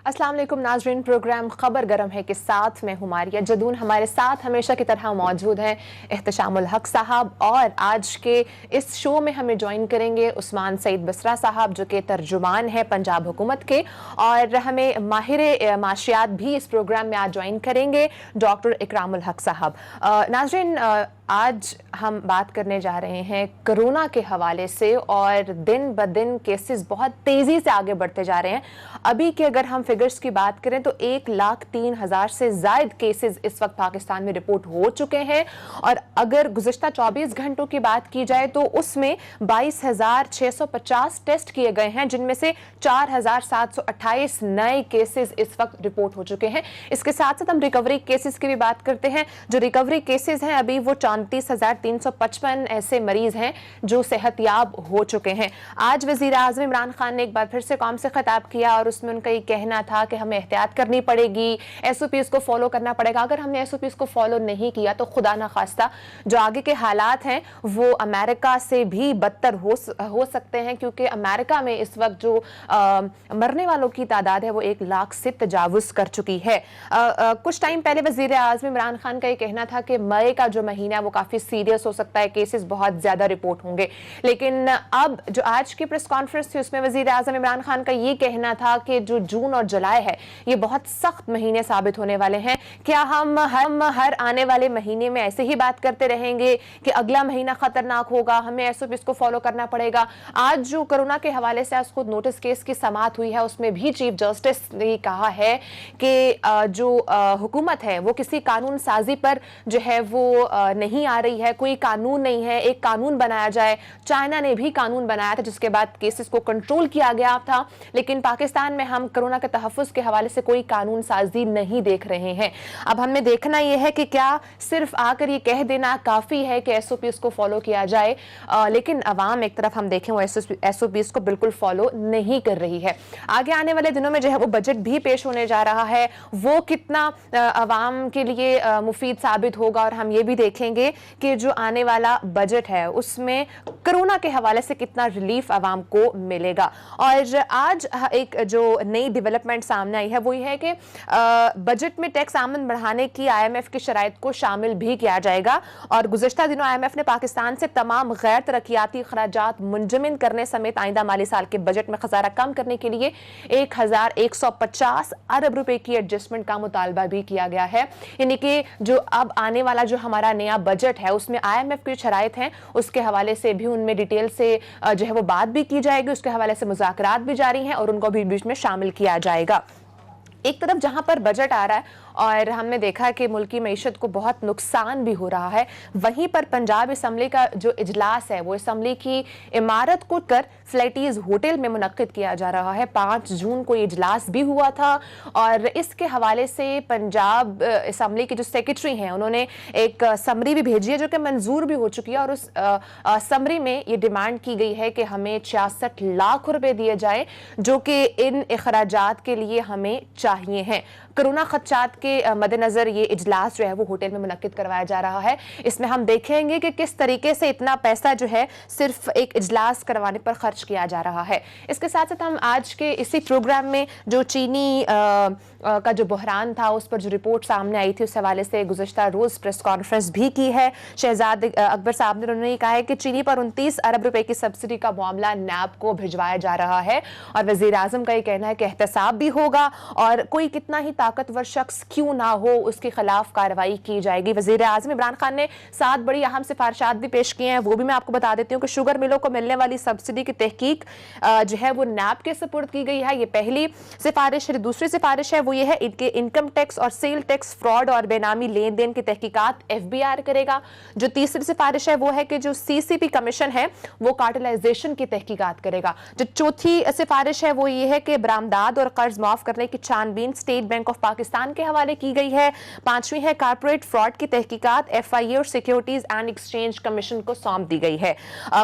अस्सलाम वालेकुम नाज़रीन, प्रोग्राम खबर गरम है के साथ मैं हूं मारिया जदून। हमारे साथ हमेशा की तरह मौजूद हैं एहतशामुल हक साहब, और आज के इस शो में हमें ज्वाइन करेंगे उस्मान सईद बसरा साहब, जो कि तर्जुमान है पंजाब हुकूमत के, और हमें माहिर माशियात भी इस प्रोग्राम में आज ज्वाइन करेंगे डॉक्टर इकरामुल हक साहब। नाज़रीन, आज हम बात करने जा रहे हैं कोरोना के हवाले से, और दिन ब दिन केसेस बहुत तेज़ी से आगे बढ़ते जा रहे हैं। अभी के अगर हम फिगर्स की बात करें तो 1,03,000 से ज़ायद केसेस इस वक्त पाकिस्तान में रिपोर्ट हो चुके हैं, और अगर गुज़िश्ता 24 घंटों की बात की जाए तो उसमें 22,650 टेस्ट किए गए हैं, जिनमें से 4,728 नए केसेस इस वक्त रिपोर्ट हो चुके हैं। इसके साथ साथ हम रिकवरी केसेस की भी बात करते हैं। जो रिकवरी केसेस हैं अभी वो 34,355 ऐसे मरीज हैं जो सेहतयाब हो चुके हैं। आज वज़ीर आज़म इमरान खान ने एक बार फिर से कौम से खिताब किया, और उसमें उनका ये कहना था कि हमें एहतियात करनी पड़ेगी, SOPs को फॉलो करना पड़ेगा। अगर हमने SOPs को फॉलो नहीं किया तो खुदा ना खास्ता जो आगे के हालात हैं वो अमेरिका से भी बदतर हो सकते हैं, क्योंकि अमेरिका में इस वक्त जो मरने वालों की तादाद है वो 1 लाख से तजावुज़ कर चुकी है। कुछ टाइम पहले वज़ीर आज़म इमरान खान का ये कहना था कि मई का जो महीना है वो काफ़ी सीरियस हो सकता है, केसेस बहुत ज़्यादा रिपोर्ट होंगे। लेकिन अब जो आज की प्रेस कॉन्फ्रेंस थी उसमें वज़ीर आज़म इमरान खान का ये कहना था कि जो जून और जुलाई है ये बहुत सख्त महीने साबित होने वाले हैं। क्या हम हर आने वाले महीने में ऐसे ही बात करते रहेंगे कि अगला महीना खतरनाक होगा, हमें SOPs को फॉलो करना पड़ेगा? आज जो कोरोना के हवाले से आज खुद नोटिस केस की समाअत हुई है उसमें भी चीफ जस्टिस ने कहा है कि जो हुकूमत है वो किसी कानून साजी पर जो है वो नहीं आ रही है, कोई कानून नहीं है, एक कानून बनाया जाए। चाइना ने भी कानून बनाया था जिसके बाद केसेस को कंट्रोल किया गया था, लेकिन पाकिस्तान में हम कोरोना के तहफ़्फ़ुज़ के हवाले से कोई कानून साजी नहीं देख रहे हैं। अब हमें देखना यह है कि क्या सिर्फ आकर ये कह देना काफ़ी है कि SOPs को फॉलो किया जाए, लेकिन अवाम एक तरफ हम देखें वो SOPs को बिल्कुल फॉलो नहीं कर रही है। आगे आने वाले दिनों में जो है वो बजट भी पेश होने जा रहा है, वो कितना अवाम के लिए मुफीद साबित होगा, और हम ये भी देखेंगे कि जो आने वाला बजट है उसमें कोरोना के हवाले से कितना रिलीफ अवाम को मिलेगा। और आज एक जो नई डेवलपमेंट सामने आई है वो ये है कि बजट में टैक्स आमदन बढ़ाने की IMF की शराइत को शामिल भी किया जाएगा, और गुज़श्ता दिनों IMF ने पाकिस्तान से तमाम गैर तरक्याती अखराजात मुंजमद करने समेत आइंदा माली साल के बजट में खसारा कम करने के लिए 1,150 अरब रुपए की एडजस्टमेंट का मुतालबा भी किया गया है। यानी कि जो अब आने वाला जो हमारा नया बजट है उसमें IMF की शराइत हैं उसके हवाले से भी उनमें डिटेल से जो है वो बात भी की जाएगी, उसके हवाले से मुज़ाकरात भी जारी हैं और उनको भी बीच में शामिल किया जाएगा। एक तरफ जहां पर बजट आ रहा है और हमने देखा कि मुल्की मईशत को बहुत नुकसान भी हो रहा है, वहीं पर पंजाब असम्बली का जो इजलास है वो असम्बली की इमारत को कर फ्लैटीज़ होटल में मुनक्किद किया जा रहा है। 5 जून को इजलास भी हुआ था, और इसके हवाले से पंजाब असम्बली के जो सेक्रेटरी हैं उन्होंने एक समरी भी भेजी है जो कि मंजूर भी हो चुकी है, और उस समरी में ये डिमांड की गई है कि हमें 66 लाख रुपए दिए जाए जो कि इन अखराजात के लिए हमें चाहिए हैं। कोरोना खदशात के मद्देनजर ये इजलास जो है वो होटल में मुनक्किद करवाया जा रहा है। इसमें हम देखेंगे कि किस तरीके से इतना पैसा जो है सिर्फ एक इजलास करवाने पर खर्च किया जा रहा है। इसके साथ साथ हम आज के इसी प्रोग्राम में जो चीनी का जो बहरान था उस पर जो रिपोर्ट सामने आई थी उस हवाले से गुज़श्ता रोज़ प्रेस कॉन्फ्रेंस भी की है शहजाद अकबर साहब ने। उन्होंने कहा है कि चीनी पर 29 अरब रुपए की सब्सिडी का मामला NAB को भिजवाया जा रहा है, और वज़ीर आज़म का ये कहना है कि एहतसाब भी होगा और कोई कितना ही ताकतवर शख्स क्यों ना हो उसके खिलाफ कार्रवाई की जाएगी। वज़ीर आज़म इमरान खान ने 7 बड़ी अहम सिफारिशात भी पेश की हैं, वो भी मैं आपको बता देती हूँ कि शुगर मिलों को मिलने वाली सब्सिडी की तहकीक जो है वो NAB के सुपुर्द की गई है। ये पहली सिफारिश है। दूसरी सिफारिश है वो ये है इनके इनकम टैक्स और सेल टैक्स फ्रॉड और बेनामी लेन देन की तहकीकात FBI करेगा। जो तीसरी सिफारिश है वो है कि जो CCP कमीशन है वो कार्टेलाइजेशन की तहकीकात करेगा। जो चौथी सिफारिश है वो ये है कि बरामदाद और कर्ज माफ करने की छानबीन स्टेट बैंक ऑफ पाकिस्तान के हवाले की गई है। 5वीं है कारपोरेट फ्रॉड की तहकीकात FIA और सिक्योरिटीज एंड एक्सचेंज कमीशन को सौंप दी गई है।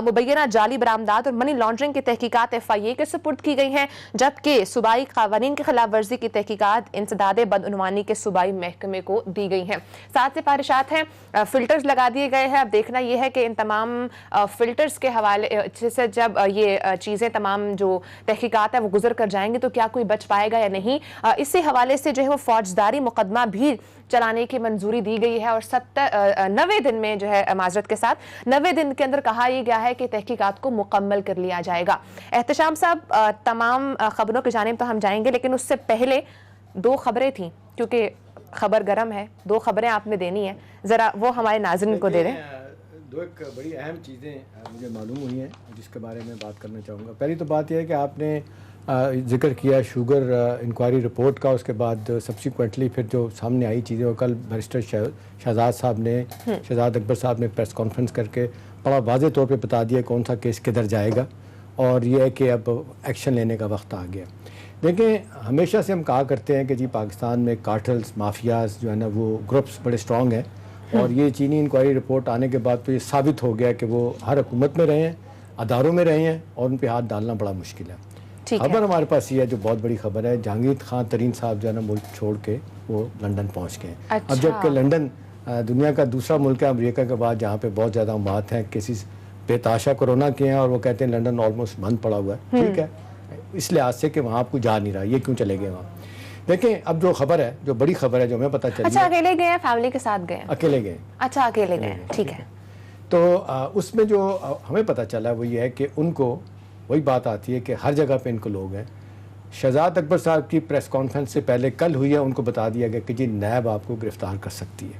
मुबैना जाली बरामदाद और मनी लॉन्ड्रिंग की तहकीकात FIA के सुपुर्द की गई हैं, जबकि सूबाई कानून की खिलाफ वर्जी की तहकीकात بعد انسداد بدعنوانی کے صوبائی محکمے کو دی گئی ہیں. 7 سفارشات ہیں, فلٹرز لگا دیے گئے ہیں. اب دیکھنا یہ ہے کہ ان تمام فلٹرز کے حوالے سے جب یہ چیزیں تمام جو تحقیقات ہیں وہ گزر کر جائیں گے تو کیا کوئی بچ پائے گا یا نہیں. اسی حوالے سے جو ہے وہ فوجداری مقدمہ بھی چلانے کی منظوری دی گئی ہے اور 90 دن میں جو ہے معذرت کے ساتھ 90 دن کے اندر کہا یہ گیا ہے کہ تحقیقات کو مکمل کر لیا جائے گا. احتشام صاحب, تمام خبروں کی جانب تو ہم جائیں گے, لیکن اس سے پہلے 2 خبریں تھیں, کیونکہ خبر گرم ہے, 2 خبریں آپ نے دینی ہیں, ذرا وہ ہمارے ناظرین کو دے دیں. 2 ایک بڑی اہم چیزیں مجھے معلوم ہوئی ہیں جس کے بارے میں بات کرنا چاہوں گا. پہلی تو بات یہ ہے کہ آپ نے ذکر کیا شوگر انکوائری رپورٹ کا, اس کے بعد سبسیکوینٹلی پھر جو سامنے آئی چیزیں, اور کل بیرسٹر شہزاد اکبر صاحب نے پریس کانفرنس کر کے بڑا واضح طور پہ بتا دیا کون سا کیس کدھر جائے گا, اور یہ ہے کہ اب ایکشن لینے کا وقت آ گیا. دیکھیں, ہمیشہ سے ہم کہا کرتے ہیں کہ جی پاکستان میں کارٹلز, مافیاز جو ہے نا وہ گروپس بڑے اسٹرانگ ہیں, اور یہ چینی انکوائری رپورٹ آنے کے بعد تو یہ ثابت ہو گیا کہ وہ ہر حکومت میں رہے ہیں, اداروں میں رہے ہیں, اور ان پہ ہاتھ ڈالنا بڑا مشکل ہے. خبر ہمارے پاس یہ ہے جو بہت بڑی خبر ہے, جہانگیر خان ترین صاحب جو ہے نا ملک چھوڑ کے وہ لنڈن پہنچ گئے ہیں. اب جب کہ لنڈن دنیا کا دوسرا ملک ہے امریکہ کے بعد جہاں پہ بہت زیادہ اموات ہیں, کیسز بے تحاشا کورونا کے ہیں, اور وہ کہتے ہیں لنڈن آلموسٹ بند پڑا ہوا ہے. ٹھیک ہے, اس لحاظ سے کہ وہاں آپ کو جا نہیں رہا, یہ کیوں چلے گئے وہاں. دیکھیں, اب جو خبر ہے, جو بڑی خبر ہے جو ہمیں پتہ چلی, اچھا اکیلے گئے ہیں, فیملی کے ساتھ گئے ہیں؟ اکیلے گئے. اچھا اکیلے گئے, ٹھیک ہے. تو اس میں جو ہمیں پتہ چلا وہ یہ ہے کہ ان کو وہی بات آتی ہے کہ ہر جگہ پہ ان کو لوگ ہیں. شہزاد اکبر صاحب کی پریس کانفرنس سے پہلے کل ہوئی ہے, ان کو بتا دیا گیا کہ جی نیب آپ کو گرفتار کر سکتی ہے.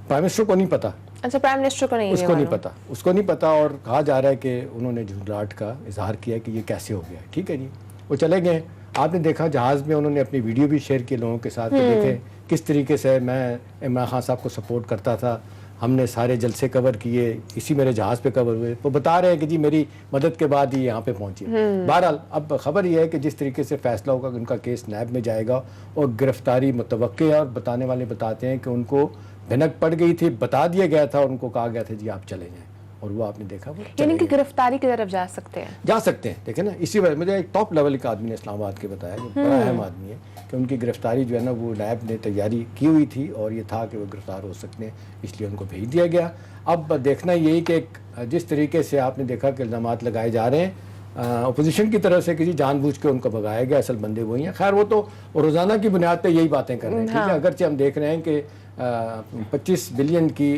پرائم منسٹر کو نہیں پتا. اچھا, پرائم منسٹر کو نہیں, اس کو نہیں پتا, اور کہا جا رہا ہے کہ انہوں نے جھنجھلاہٹ کا اظہار کیا کہ یہ کیسے ہو گیا. ٹھیک ہے جی, وہ چلے گئے. آپ نے دیکھا جہاز میں انہوں نے اپنی ویڈیو بھی شیئر کی لوگوں کے ساتھ, دیکھیں کس طریقے سے میں عمران خان صاحب کو سپورٹ کرتا تھا, ہم نے سارے جلسے کور کیے, اسی میرے جہاز پہ کور ہوئے. وہ بتا رہے ہیں کہ جی میری مدد کے بعد ہی یہاں پہ پہنچی. بہرحال اب خبر یہ ہے کہ جس طریقے سے فیصلہ ہوگا کہ ان کا کیس نیب میں جائے گا, اور گرفتاری متوقع ہے, اور بتانے والے بتاتے ہیں کہ ان کو بھنک پڑ گئی تھی, بتا دیا گیا تھا, اور ان کو کہا گیا تھا جی آپ چلے جائیں, اور وہ آپ نے دیکھا وہ یعنی کہ گرفتاری کی طرف جا سکتے ہیں. دیکھیں نا, اسی وجہ مجھے ایک ٹاپ لیول کا آدمی نے اسلام آباد کے بتایا, جو بڑا اہم آدمی ہے, کہ ان کی گرفتاری جو ہے نا وہ نیب نے تیاری کی ہوئی تھی, اور یہ تھا کہ وہ گرفتار ہو سکتے ہیں, اس لیے ان کو بھیج دیا گیا. اب دیکھنا یہی کہ جس طریقے سے آپ نے دیکھا کہ الزامات لگائے جا رہے ہیں اپوزیشن کی طرف سے, کسی جان بوجھ کے ان کو بھگایا گیا, اصل بندے وہی ہیں. خیر وہ تو روزانہ کی بنیاد پہ یہی باتیں کر رہے ہیں. ٹھیک ہے, اگرچہ ہم دیکھ رہے ہیں کہ 25 بلین کی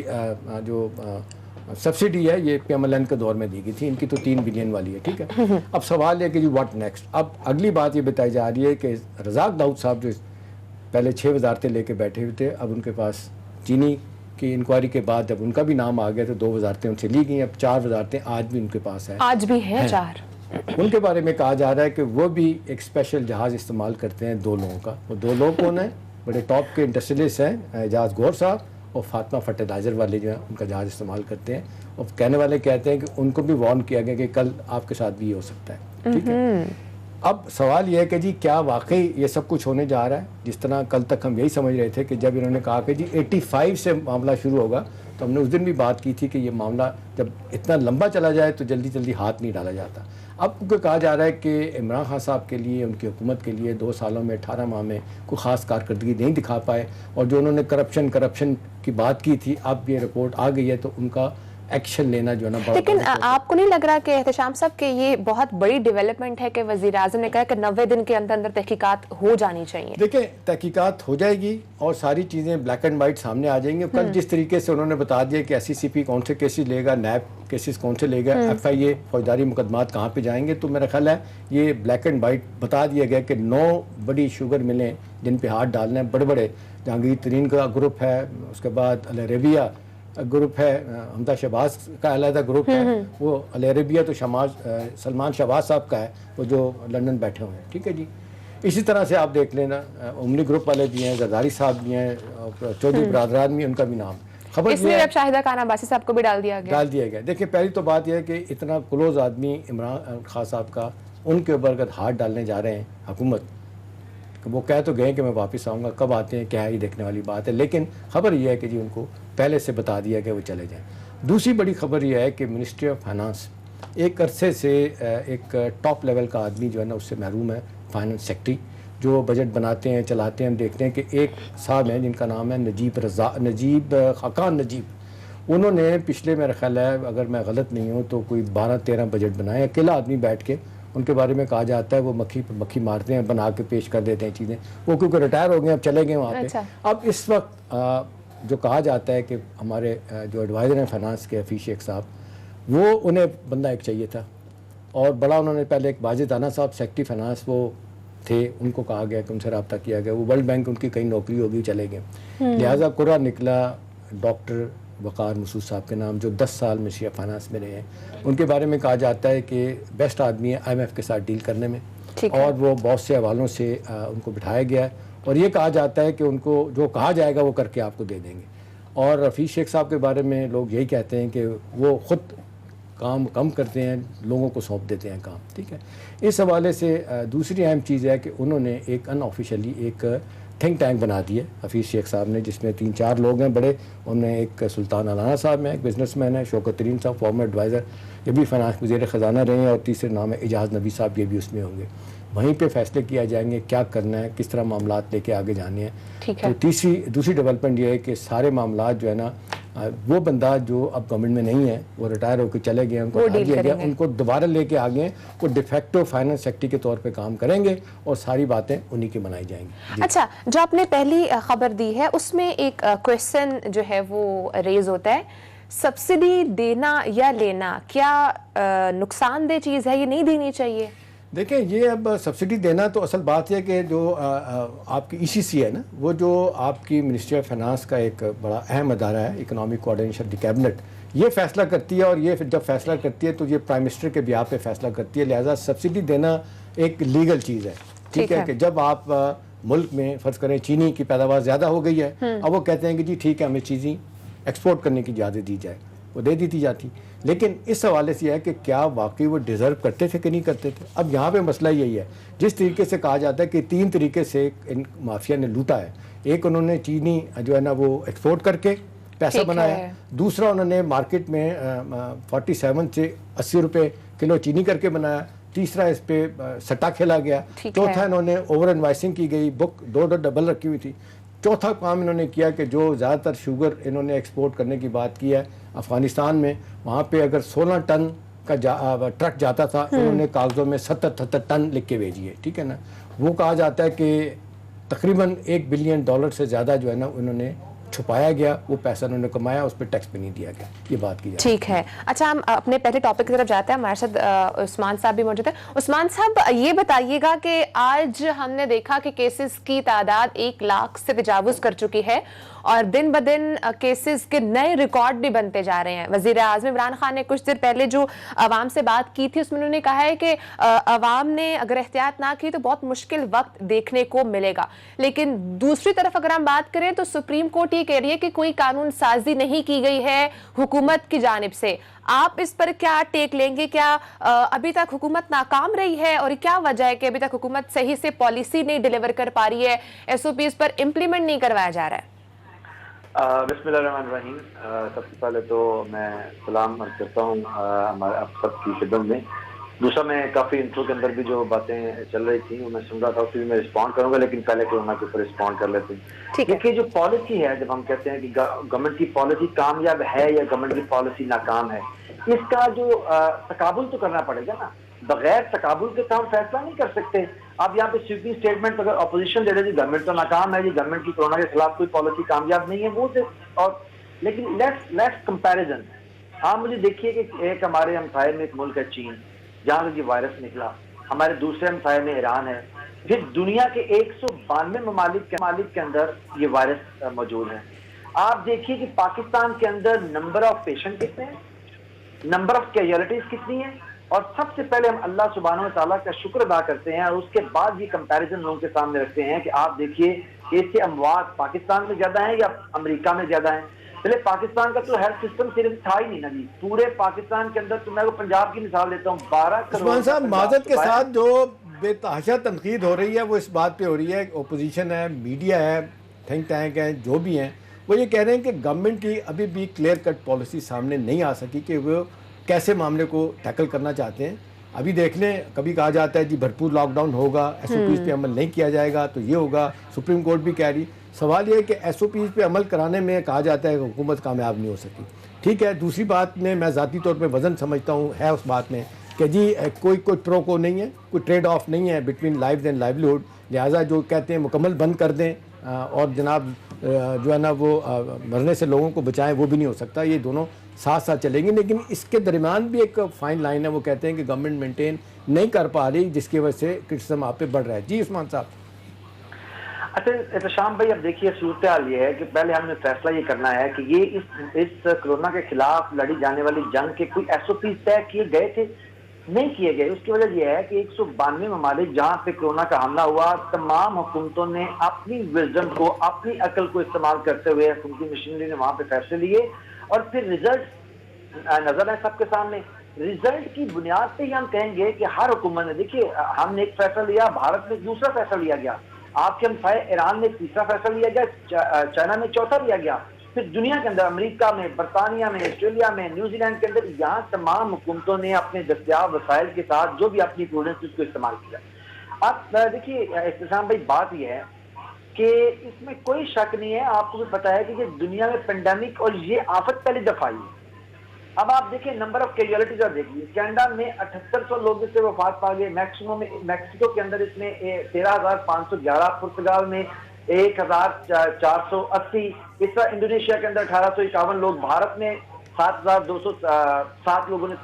جو سبسڈی ہے یہ پی ایم ایل این کے دور میں دی گئی تھی, ان کی تو 3 بلین والی ہے. ٹھیک ہے, اب سوال ہے کہ جی واٹ نیکسٹ. اب اگلی بات یہ بتائی جا رہی ہے کہ رزاق داؤد صاحب جو پہلے 6 وزارتیں لے کے بیٹھے ہوئے تھے, اب ان کے پاس چینی کی انکوائری کے بعد جب ان کا بھی نام آ گیا تو 2 وزارتیں ان سے لی گئیں, اب 4 وزارتیں آج بھی ان کے پاس ہیں, آج بھی ہیں 4. ان کے بارے میں کہا جا رہا ہے کہ وہ بھی ایک اسپیشل جہاز استعمال کرتے ہیں 2 لوگوں کا. وہ 2 لوگ کون ہیں؟ بڑے ٹاپ کے انڈسٹریلسٹ ہیں, اعجاز گور صاحب اور فاطمہ فرٹیلائزر والے جو ہیں, ان کا جہاز استعمال کرتے ہیں. اور کہنے والے کہتے ہیں کہ ان کو بھی وارن کیا گیا کہ کل آپ کے ساتھ بھی یہ ہو سکتا ہے. ٹھیک ہے, اب سوال یہ ہے کہ جی کیا واقعی یہ سب کچھ ہونے جا رہا ہے؟ جس طرح کل تک ہم یہی سمجھ رہے تھے کہ جب انہوں نے کہا کہ جی 85 سے معاملہ شروع ہوگا, تو ہم نے اس دن بھی بات کی تھی کہ یہ معاملہ جب اتنا لمبا چلا جائے تو جلدی جلدی ہاتھ نہیں ڈالا جاتا. اب کیونکہ کہا جا رہا ہے کہ عمران خان صاحب کے لیے, ان کی حکومت کے لیے 2 سالوں میں 18 ماہ میں کوئی خاص کارکردگی نہیں دکھا پائے, اور جو انہوں نے کرپشن کی بات کی تھی, اب یہ رپورٹ آ گئی ہے تو ان کا ایکشن لینا جو ہے نا. لیکن آپ کو نہیں لگ رہا کہ احتشام صاحب کہ یہ بہت بڑی ڈیولپمنٹ ہے کہ وزیر اعظم نے کہا کہ 90 دن کے اندر تحقیقات ہو جانی چاہیے؟ دیکھیں, تحقیقات ہو جائے گی اور ساری چیزیں بلیک اینڈ وائٹ سامنے آ جائیں گے. کل جس طریقے سے انہوں نے بتا دیا کہ ایس سی پی کون سے کیسز لے گا, نیب کیسز کون سے لے گا, ایف آئی اے فوجداری مقدمات کہاں پہ جائیں گے, تو میرا خیال ہے یہ بلیک اینڈ وائٹ بتا دیا گیا کہ 9 بڑی شوگر ملیں جن پہ ہاتھ ڈالنا ہے, بڑے جہانگیر ترین کا گروپ ہے, اس کے بعد العربیہ گروپ ہے, حمدہ شہباز کا علیحدہ گروپ ہے, وہ العربیہ تو سلمان شہباز صاحب کا ہے, وہ جو لندن بیٹھے ہوئے ہیں. ٹھیک ہے جی, اسی طرح سے آپ دیکھ لینا امنی گروپ والے بھی ہیں, زرداری صاحب بھی ہیں, چودھری برادران بھی, ان کا بھی نام. خبر اس میں اب شاہدہ خان عباسی صاحب کو بھی ڈال دیا گیا. دیکھیں, پہلی تو بات یہ ہے کہ اتنا کلوز آدمی عمران خان صاحب کا, ان کے اوپر اگر ہاتھ ڈالنے جا رہے ہیں حکومت, وہ کہہ تو گئے کہ میں واپس آؤں گا, کب آتے ہیں کیا ہے یہ دیکھنے والی بات ہے. لیکن خبر یہ ہے کہ جی ان کو پہلے سے بتا دیا کہ وہ چلے جائیں. دوسری بڑی خبر یہ ہے کہ منسٹری آف فائنانس ایک عرصے سے ایک ٹاپ لیول کا آدمی جو ہے نا اس سے محروم ہے, فائنانس سیکٹری, جو بجٹ بناتے ہیں چلاتے ہیں. ہم دیکھتے ہیں کہ ایک صاحب ہیں جن کا نام ہے نجیب خاقان نجیب. انہوں نے پچھلے میرا خیال ہے اگر میں غلط نہیں ہوں تو کوئی 12-13 بجٹ بنائے, اکیلا آدمی بیٹھ کے. ان کے بارے میں کہا جاتا ہے وہ مکھی پر مکھی مارتے ہیں, بنا کے پیش کر دیتے ہیں چیزیں. وہ کیونکہ ریٹائر ہو گئے, اب چلے گئے وہاں پہ. اب اس وقت جو کہا جاتا ہے کہ ہمارے جو ایڈوائزر ہیں فائنانس کے حفیظ شیخ صاحب, وہ انہیں بندہ ایک چاہیے تھا, اور بڑا انہوں نے پہلے ایک واجد رانا صاحب سیکٹری فائنانس وہ تھے, ان کو کہا گیا کہ ان سے رابطہ کیا گیا. وہ ورلڈ بینک ان کی کہیں نوکری ہوگی, چلے گئے. لہٰذا قرعہ نکلا ڈاکٹر وقار مسعود صاحب کے نام, جو 10 سال منشیہ فائنانس میں رہے ہیں. ان کے بارے میں کہا جاتا ہے کہ بیسٹ آدمی ہے IMF کے ساتھ ڈیل کرنے میں, اور وہ بہت سے حوالوں سے ان کو بٹھایا گیا ہے, اور یہ کہا جاتا ہے کہ ان کو جو کہا جائے گا وہ کر کے آپ کو دے دیں گے. اور حفیظ شیخ صاحب کے بارے میں لوگ یہی کہتے ہیں کہ وہ خود کام کم کرتے ہیں, لوگوں کو سونپ دیتے ہیں کام. ٹھیک ہے, اس حوالے سے دوسری اہم چیز ہے کہ انہوں نے ایک ان آفیشلی ایک تھنک ٹینک بنا دی ہے حفیظ شیخ صاحب نے, جس میں 3-4 لوگ ہیں بڑے. انہوں نے ایک سلطان علانا صاحب ہیں, ایک بزنس مین ہے, شوکت ترین صاحب فارمر ایڈوائزر, یہ بھی فائنانس وزیر خزانہ رہے ہیں, اور تیسرے نام ہے اعجاز نبی صاحب, یہ بھی اس میں ہوں گے. وہیں پہ فیصلے کیا جائیں گے کیا کرنا ہے, کس طرح معاملات لے کے آگے جانے ہیں. تو دوسری ڈیولپمنٹ یہ ہے کہ سارے معاملات جو ہے نا, وہ بندہ جو اب گورنمنٹ میں نہیں ہے, وہ ریٹائر ہو کے چلے گئے, ان کو ہٹا دیا گیا, ان کو دوبارہ لے کے آگے وہ ڈیفیکٹو فائنانس سیکٹری کے طور پہ کام کریں گے, اور ساری باتیں انہی کی بنائی جائیں گی. اچھا, جو آپ نے پہلی خبر دی ہے اس میں ایک کویشچن جو ہے وہ ریز ہوتا ہے, سبسڈی دینا یا لینا کیا نقصان دہ چیز ہے, یہ نہیں دینی چاہیے؟ دیکھیں, یہ اب سبسڈی دینا تو اصل بات ہے کہ جو آپ کی ECC ہے نا, وہ جو آپ کی منسٹری آف فائنانس کا ایک بڑا اہم ادارہ ہے, اکنامک کوآرڈینیشن دی کیبنٹ, یہ فیصلہ کرتی ہے, اور یہ جب فیصلہ کرتی ہے تو یہ پرائم منسٹر کے بیہاف پہ فیصلہ کرتی ہے. لہٰذا سبسڈی دینا ایک لیگل چیز ہے. ٹھیک ہے, کہ جب آپ ملک میں فرض کریں چینی کی پیداوار زیادہ ہو گئی ہے, اب وہ کہتے ہیں کہ جی ٹھیک ہے ہمیں چیزیں ایکسپورٹ کرنے کی اجازت دی جائے, وہ دے دی جاتی. لیکن اس حوالے سے یہ ہے کہ کیا واقعی وہ ڈیزرو کرتے تھے کہ نہیں کرتے تھے. اب یہاں پہ مسئلہ یہی ہے, جس طریقے سے کہا جاتا ہے کہ 3 طریقے سے ان مافیا نے لوٹا ہے. ایک, انہوں نے چینی جو ہے نا وہ ایکسپورٹ کر کے پیسہ بنایا. دوسرا, انہوں نے مارکیٹ میں 47 سے 80 روپے کلو چینی کر کے بنایا. تیسرا, اس پہ سٹا کھیلا گیا. چوتھا, انہوں نے اوور انوائسنگ کی گئی, بک 2 ڈبل رکھی ہوئی تھی. چوتھا کام انہوں نے کیا کہ جو زیادہ تر شوگر انہوں نے ایکسپورٹ کرنے کی بات کی ہے افغانستان میں, وہاں پہ اگر 16 ٹن کا ٹرک جاتا تھا, انہوں نے کاغذوں میں 70 ٹن لکھ کے بھیجی ہے. ٹھیک ہے نا, وہ کہا جاتا ہے کہ تقریباً $1 بلین سے زیادہ جو ہے نا انہوں نے چھپایا گیا, وہ پیسہ انہوں نے کمایا, اس پہ ٹیکس بھی نہیں دیا گیا. یہ بات کی جائے. ٹھیک ہے. اچھا, ہم اپنے پہلے ٹاپک کی طرف جاتے ہیں. ہمارے ساتھ عثمان صاحب بھی موجود ہیں. عثمان صاحب, یہ بتائیے گا کہ آج ہم نے دیکھا کہ کیسز کی تعداد 1 لاکھ سے تجاوز کر چکی ہے, اور دن بدن کیسز کے نئے ریکارڈ بھی بنتے جا رہے ہیں. وزیر اعظم عمران خان نے کچھ دیر پہلے جو عوام سے بات کی تھی, اس میں انہوں نے کہا ہے کہ عوام نے اگر احتیاط نہ کی تو بہت مشکل وقت دیکھنے کو ملے گا. لیکن دوسری طرف اگر ہم بات کریں تو سپریم کورٹ یہ کہہ رہی ہے کہ کوئی قانون سازی نہیں کی گئی ہے حکومت کی جانب سے. آپ اس پر کیا ٹیک لیں گے؟ کیا ابھی تک حکومت ناکام رہی ہے, اور کیا وجہ ہے کہ ابھی تک حکومت صحیح سے پالیسی نہیں ڈیلیور کر پا رہی ہے, SOPs پر امپلیمنٹ نہیں کروایا جا رہا ہے؟ بسم اللہ الرحمن الرحیم. سب سے پہلے تو میں سلام عرض کرتا ہوں ہمارے آپ سب کی خدمت میں. دوسرا, میں کافی انٹرو کے اندر بھی جو باتیں چل رہی تھیں وہ میں سن رہا تھا, اس بھی میں رسپونڈ کروں گا, لیکن پہلے کورونا کے اوپر رسپونڈ کر لیتے ہیں. دیکھیے, جو پالیسی ہے, جب ہم کہتے ہیں کہ گورنمنٹ کی پالیسی کامیاب ہے یا گورنمنٹ کی پالیسی ناکام ہے, اس کا جو تقابل تو کرنا پڑے گا نا. بغیر تقابل کے تو ہم فیصلہ نہیں کر سکتے. آپ یہاں پہ سویپنگ اسٹیٹمنٹ اگر اپوزیشن دے رہے گورنمنٹ تو ناکام ہے, جی گورنمنٹ کی کورونا کے خلاف کوئی پالیسی کامیاب نہیں ہے, وہ سے. اور لیکن لیٹس کمپیریزن. آپ مجھے دیکھیے کہ ایک ہمارے ہمسائے میں ایک ملک ہے چین, جہاں سے یہ وائرس نکلا. ہمارے دوسرے ہمسائے میں ایران ہے. پھر دنیا کے 192 ممالک کے اندر یہ وائرس موجود ہے. آپ دیکھیے کہ پاکستان کے اندر نمبر آف پیشنٹ کتنے ہیں, نمبر آف کیجوالٹیز کتنی ہیں, اور سب سے پہلے ہم اللہ سبحانہ و تعالیٰ کا شکر ادا کرتے ہیں, اور اس کے بعد یہ کمپیریزن لوگوں کے سامنے رکھتے ہیں کہ آپ دیکھیے کہ اس کے اموات پاکستان میں زیادہ ہیں یا امریکہ میں زیادہ ہیں. پہلے پاکستان کا تو ہیلتھ سسٹم صرف تھا ہی نہیں نا جی, پورے پاکستان کے اندر. تو میں وہ پنجاب کی مثال دیتا ہوں, 12 کروڑ. عثمان صاحب, معذرت کے ساتھ جو بے تحاشا تنقید ہو رہی ہے وہ اس بات پہ ہو رہی ہے, اپوزیشن ہے, میڈیا ہے, تھنک ٹینک ہیں, جو بھی ہیں, وہ یہ کہہ رہے ہیں کہ گورنمنٹ کی ابھی بھی کلیئر کٹ پالیسی سامنے نہیں آ سکی کہ وہ کیسے معاملے کو ٹیکل کرنا چاہتے ہیں. अभी देख लें, कभी कहा जाता है जी भरपूर लॉकडाउन होगा, SOPs पे अमल नहीं किया जाएगा तो ये होगा, सुप्रीम कोर्ट भी कह रही। सवाल ये है कि SOPs पे अमल कराने में कहा जाता है कि हुकूमत कामयाब नहीं हो सकी। ठीक है, दूसरी बात में मैं ज़ाती तौर पे वज़न समझता हूँ है उस बात में कि जी कोई प्रो को नहीं है, कोई ट्रेड ऑफ नहीं है बिटवीन लाइफ एंड लाइवलीहुड, लिहाजा जो कहते हैं मुकम्मल बंद कर दें और जनाब जो है ना वो मरने से लोगों को बचाएं, वो भी नहीं हो सकता। ये दोनों साथ साथ चलेंगे, लेकिन इसके दरमियान भी एक फाइन लाइन है। वो कहते हैं कि गवर्नमेंट मेंटेन नहीं कर पा रही, जिसकी वजह से क्रिटिसिज्म आप पे बढ़ रहा है। जी उस्मान साहब। अच्छा एहतशाम भाई, अब देखिए सूरत हाल ये है कि पहले हमने फैसला ये करना है कि ये इस कोरोना के खिलाफ लड़ी जाने वाली जंग के कोई SOP तय किए गए थे, नहीं किए गए। उसकी वजह यह है कि 192 ममालिक जहां पे कोरोना का हमला हुआ, तमाम हुकूमतों ने अपनी विजडम को, अपनी अकल को इस्तेमाल करते हुए हुकूमती मशीनरी ने वहां पे फैसले लिए और फिर रिजल्ट नजर है सबके सामने। रिजल्ट की बुनियाद पे ही हम कहेंगे कि हर हुकूमत ने, देखिए हमने एक फैसला लिया, भारत में दूसरा फैसला लिया गया, आपके हमसाये ईरान में तीसरा फैसला लिया गया, चाइना में चौथा लिया गया, फिर दुनिया के अंदर अमेरिका में, बरतानिया में, ऑस्ट्रेलिया में, न्यूजीलैंड के अंदर, यहाँ तमाम हुकूमतों ने अपने दस्तियाब वसाइल के साथ जो भी अपनी प्रूडेंस उसको इस्तेमाल किया। अब देखिए इस्तेमाल भाई, बात यह है कि इसमें कोई शक नहीं है, आपको भी पता है कि ये दुनिया में पेंडेमिक और ये आफत पहली दफा आई है। अब आप देखिए नंबर ऑफ कैजुअलिटीज और देखिए, कनाडा में 7800 लोग इससे वफात पा गए, मैक्सिको के अंदर इसमें 13,511, पुर्तगाल में 1,480, इस तरह इंडोनेशिया के अंदर 1851 लोग, भारत में 7,207 लोगों ने,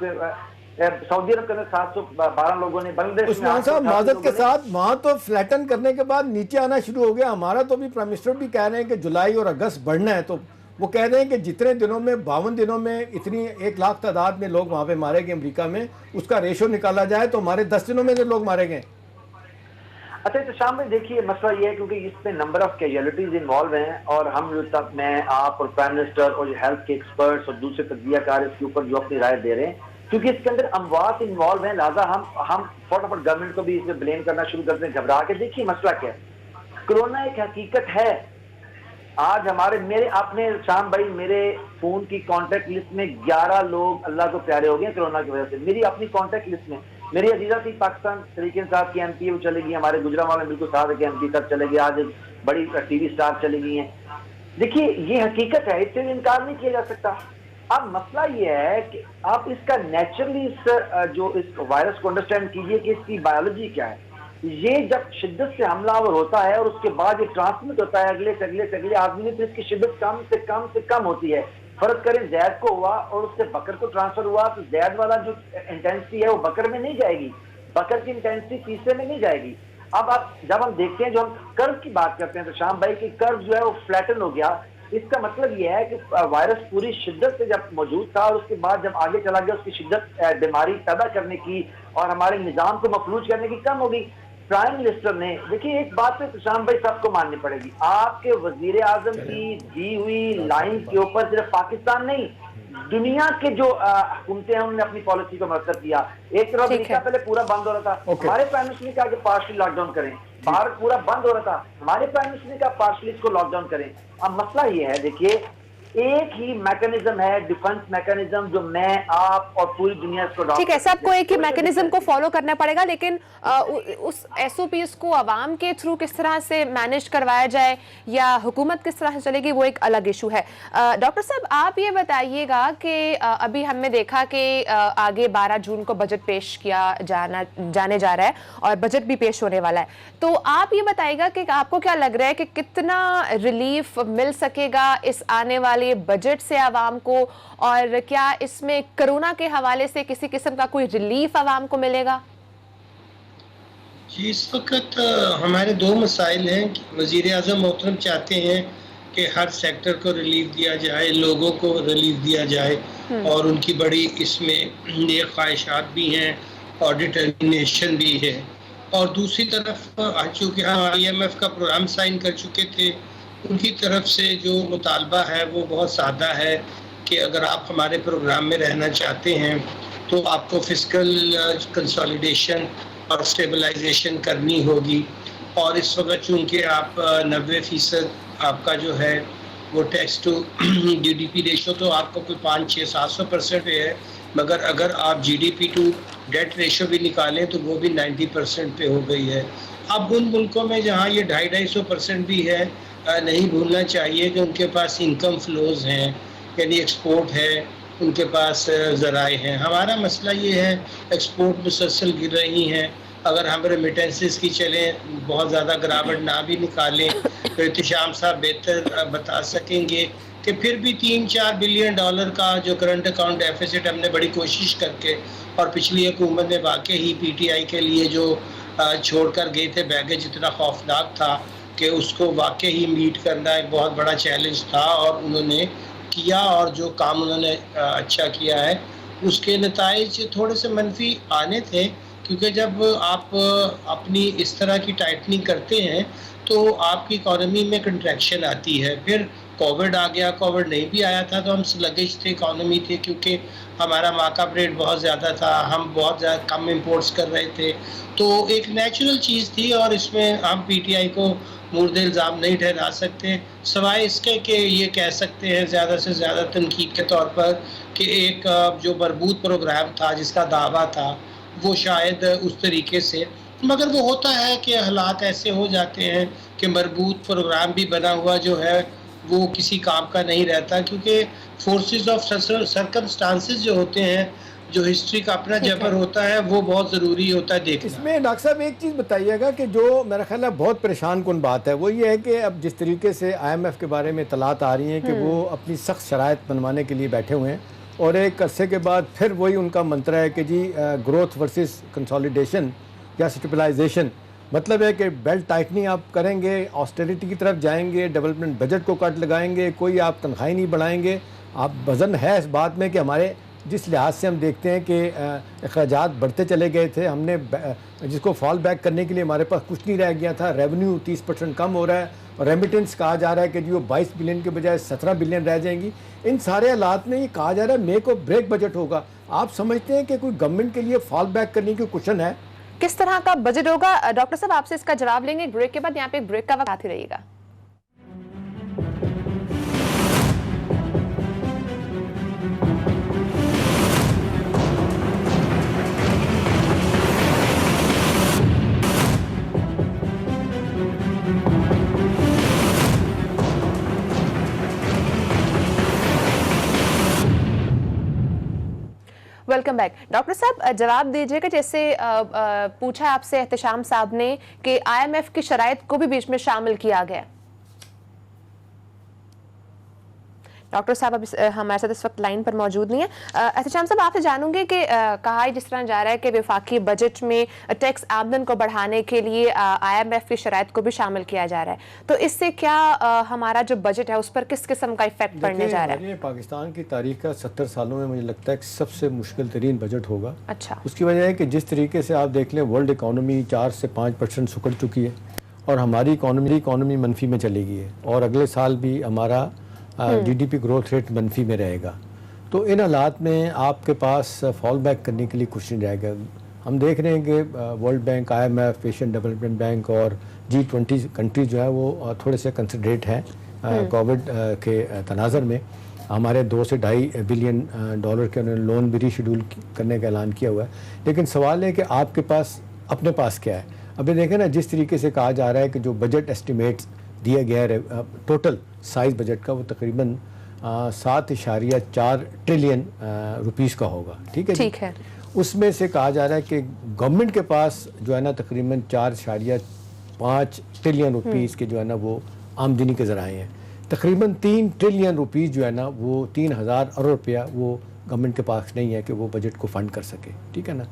सऊदी अरब के अंदर 712 लोगों ने, बांग्लादेश उस्मान साहब माजरत के साथ वहाँ तो फ्लैटन करने के बाद नीचे आना शुरू हो गया। हमारा तो भी प्राइम मिनिस्टर भी कह रहे हैं कि जुलाई और अगस्त बढ़ना है, तो वो कह रहे हैं कि जितने दिनों में 52 दिनों में इतनी 1 लाख तादाद में लोग वहाँ पे मारे गए अमेरिका में, उसका रेशो निकाला जाए तो हमारे 10 दिनों में जो लोग मारे गए। अच्छा तो शाम में देखिए मसला ये है क्योंकि इसमें नंबर ऑफ कैजुअलिटीज इन्वॉल्व हैं और हम जो तक मैं आप और प्राइम मिनिस्टर और हेल्थ के एक्सपर्ट्स और दूसरे तज्जियाकार इसके ऊपर जो अपनी राय दे रहे हैं, क्योंकि इसके अंदर अमवात इन्वॉल्व हैं, लिहाजा हम फटाफट गवर्नमेंट को भी इसमें ब्लेम करना शुरू करते हैं घबरा के। देखिए मसला क्या है, कोरोना एक हकीकत है। आज मेरे अपने शाम भाई, मेरे फोन की कांटेक्ट लिस्ट में 11 लोग अल्लाह को प्यारे हो गए कोरोना की वजह से। मेरी अपनी कांटेक्ट लिस्ट में मेरी अजीजा थी पाकिस्तान तरीके साहब की MP, वो चले गई, हमारे गुजरावाला में बिल्कुल साहब के MP तक चले गए, आज बड़ी TV स्टार चली गई हैं। देखिए ये हकीकत है, इससे इनकार नहीं किया जा सकता। अब मसला ये है कि आप इसका नेचुरली इस वायरस को अंडरस्टैंड कीजिए कि इसकी बायोलॉजी क्या है। ये जब शिद्दत से हमलावर होता है और उसके बाद ये ट्रांसमिट होता है अगले से अगले आदमी में, तो इसकी शिद्दत कम से कम होती है। फर्क करें जैद को हुआ और उससे बकर को ट्रांसफर हुआ, तो जैद वाला जो इंटेंसिटी है वो बकर में नहीं जाएगी, बकर की इंटेंसिटी तीसरे में नहीं जाएगी। अब जब हम देखते हैं, जो हम कर्व की बात करते हैं, तो शाम भाई की कर्व जो है वो फ्लैटन हो गया। इसका मतलब यह है कि वायरस पूरी शिद्दत से जब मौजूद था और उसके बाद जब आगे चला गया, उसकी शिद्दत बीमारी पैदा करने की और हमारे निज़ाम को मफलूज करने की कम हो गई। प्राइम मिनिस्टर ने, देखिए एक बात पे शाम भाई सबको माननी पड़ेगी, आपके वजीर आजम की दी हुई लाइन के ऊपर सिर्फ पाकिस्तान नहीं, दुनिया के जो हुकूमतें हैं उन्होंने अपनी पॉलिसी को मरतब किया। एक तरफ अमेरिका पहले पूरा बंद हो रहा था, हमारे प्राइम मिनिस्टर ने कहा कि पार्शली लॉकडाउन करें। भारत पूरा बंद हो रहा था, हमारे प्राइम मिनिस्टर ने कहा पार्शली इसको लॉकडाउन करें। अब मसला ये है, देखिए एक ही मैकेनिज्म है, डिफेंस मैकेनिज्म, जो मैं आप और पूरी दुनिया इसको, ठीक है, सबको एक ही मैकेनिज्म को फॉलो करना पड़ेगा, लेकिन उस SOPs को आवाम के थ्रू किस तरह से मैनेज करवाया जाए या हुकूमत किस तरह से चलेगी, वो एक अलग इशू है। डॉक्टर साहब आप ये बताइएगा कि अभी हमने देखा कि आगे 12 जून को बजट पेश किया जाने जा रहा है और बजट भी पेश होने वाला है, तो आप ये बताइएगा कि आपको क्या लग रहा है कि कितना रिलीफ मिल सकेगा इस आने वाले बजट से आवाम को, और क्या इसमें कोरोना के हवाले से किसी किस्म का कोई रिलीफ आवाम को मिलेगा? जी, इस वक्त हमारे 2 मसाइल हैं। वज़ीर आज़म मोहतरम चाहते हैं कि हर सेक्टर को रिलीफ दिया जाए, लोगों को रिलीफ दिया जाए, और उनकी बड़ी इसमें नेक ख्वाहिशात भी हैं और डिटर्मिनेशन भी है। और दूसरी तरफ चूँकि हम IMF का प्रोग्राम साइन कर चुके थे, उनकी तरफ से जो मुतालबा है वो बहुत सादा है कि अगर आप हमारे प्रोग्राम में रहना चाहते हैं तो आपको फिस्कल कंसोलिडेशन और स्टेबलाइजेशन करनी होगी। और इस वक्त चूँकि आप 90% आपका जो है वो टैक्स टू GDP रेशो तो आपका कोई 500, 600, 700% पे है, मगर अगर आप GDP टू डेट रेशो भी निकालें तो वो भी 90% पे हो गई है। अब उन मुल्कों में जहाँ ये 250-250% भी है, नहीं भूलना चाहिए कि उनके पास इनकम फ्लोज हैं, यानी एक्सपोर्ट है, उनके पास ज़राए हैं। हमारा मसला ये है एक्सपोर्ट मुसलसल गिर रही हैं। अगर हम रेमिटेंसेस की चलें, बहुत ज़्यादा गिरावट ना भी निकालें तो एहतशाम साहब बेहतर बता सकेंगे कि फिर भी $3-4 बिलियन का जो करंट अकाउंट डेफिसिट हमने बड़ी कोशिश करके, और पिछली हुकूमत ने वाकई ही PTI के लिए जो छोड़ कर गए थे बैगेज इतना खौफनाक था कि उसको वाकई ही मीट करना एक बहुत बड़ा चैलेंज था, और उन्होंने किया, और जो काम उन्होंने अच्छा किया है उसके नताइज थोड़े से मनफी आने थे, क्योंकि जब आप अपनी इस तरह की टाइटनिंग करते हैं तो आपकी इकॉनमी में कंट्रैक्शन आती है। फिर कोविड आ गया, कोविड नहीं भी आया था तो हम स्लगिश थे, इकॉनमी थे, क्योंकि हमारा मार्कअप रेट बहुत ज़्यादा था, हम बहुत ज़्यादा कम इंपोर्ट्स कर रहे थे, तो एक नेचुरल चीज़ थी, और इसमें हम PTI को मुर्द इल्ज़ाम नहीं ठहरा सकते, सवाए इसके कि ये कह सकते हैं ज़्यादा से ज़्यादा तनकीद के तौर पर कि एक जो मरबूत प्रोग्राम था जिसका दावा था वो शायद उस तरीके से, मगर वो होता है कि हालात ऐसे हो जाते हैं कि मरबूत प्रोग्राम भी बना हुआ जो है वो किसी काम का नहीं रहता, क्योंकि फोर्सेस ऑफ सर्कमस्टांसेस जो होते हैं, जो हिस्ट्री का अपना जबर होता है, वो बहुत ज़रूरी होता है देखना। इसमें डॉक्टर साहब एक चीज़ बताइएगा कि जो मेरा ख्याल है बहुत परेशान कुन बात है वो ये है कि अब जिस तरीके से IMF के बारे में इतलात आ रही हैं कि वो अपनी सख्त शराइत बनवाने के लिए बैठे हुए हैं, और एक अरसे के बाद फिर वही उनका मंत्र है कि जी ग्रोथ वर्सेस कंसोलिडेशन या स्टेबलाइजेशन, मतलब है कि बेल्ट टाइटनिंग आप करेंगे, ऑस्टेरिटी की तरफ जाएंगे, डेवलपमेंट बजट को कट लगाएंगे, कोई आप तनख्वाही नहीं बढ़ाएंगे। आप वज़न है इस बात में कि हमारे जिस लिहाज से हम देखते हैं कि अखराजात बढ़ते चले गए थे, हमने जिसको फॉल बैक करने के लिए हमारे पास कुछ नहीं रह गया था, रेवेन्यू 30% कम हो रहा है, और रेमिटेंस कहा जा रहा है कि जो 22 बिलियन के बजाय 17 बिलियन रह जाएंगी। इन सारे हालात में ये कहा जा रहा है मेक और ब्रेक बजट होगा। आप समझते हैं कि कोई गवर्नमेंट के लिए फॉल बैक करने की कुशन है? किस तरह का बजट होगा? डॉक्टर साहब आपसे इसका जवाब लेंगे एक ब्रेक के बाद। यहाँ पे एक ब्रेक का वक्त आते रहिएगा। Welcome back. डॉक्टर साहब जवाब दीजिएगा, जैसे पूछा आपसे एहतशाम साहब ने कि IMF की शराइत को भी बीच में शामिल किया गया। डॉक्टर साहब अब हमारे साथ इस वक्त लाइन पर मौजूद नहीं है। एहतशाम साहब आपसे जानूंगे कि कहा जिस तरह जा रहा है कि वफाकी बजट में टैक्स आमदन को बढ़ाने के लिए IMF की शराइत को भी शामिल किया जा रहा है, तो इससे क्या हमारा जो बजट है उस पर किस किस्म का इफेक्ट पड़ने जा रहा है? पाकिस्तान की तारीख का 70 सालों में मुझे लगता है कि सबसे मुश्किल तरीन बजट होगा। अच्छा, उसकी वजह है कि जिस तरीके से आप देख लें वर्ल्ड इकानमी 4 से 5% सुकड़ चुकी है, और हमारी इकानमी मनफी में चली गई है, और अगले साल भी हमारा GDP ग्रोथ रेट मनफी में रहेगा। तो इन हालात में आपके पास फॉल बैक करने के लिए कुछ नहीं रहेगा। हम देख रहे हैं कि world bank, IMF, Asian development bank और G20 कंट्रीज जो है वो थोड़े से कंसिडरेट हैं कोविड के तनाज़र में। हमारे 2 से $2.5 बिलियन के उन्होंने लोन भी रीशेड्यूल करने का ऐलान किया हुआ है। लेकिन सवाल है कि आपके पास अपने पास क्या है? अभी देखें ना, जिस तरीके से कहा जा रहा है कि जो बजट एस्टिमेट्स दिया गया है टोटल साइज़ बजट का, वो तकरीबन 7.4 ट्रिलियन रुपीस का होगा। ठीक है, ठीक है। उसमें से कहा जा रहा है कि गवर्नमेंट के पास जो है ना तकरीबन 4.5 ट्रिलियन रुपीस के जो है ना वो आमदनी के ज़राए हैं। तकरीबन 3 ट्रिलियन रुपीस जो है ना वो 3000 अरब रुपया वो गवर्नमेंट के पास नहीं है कि वो बजट को फंड कर सके। ठीक है ना,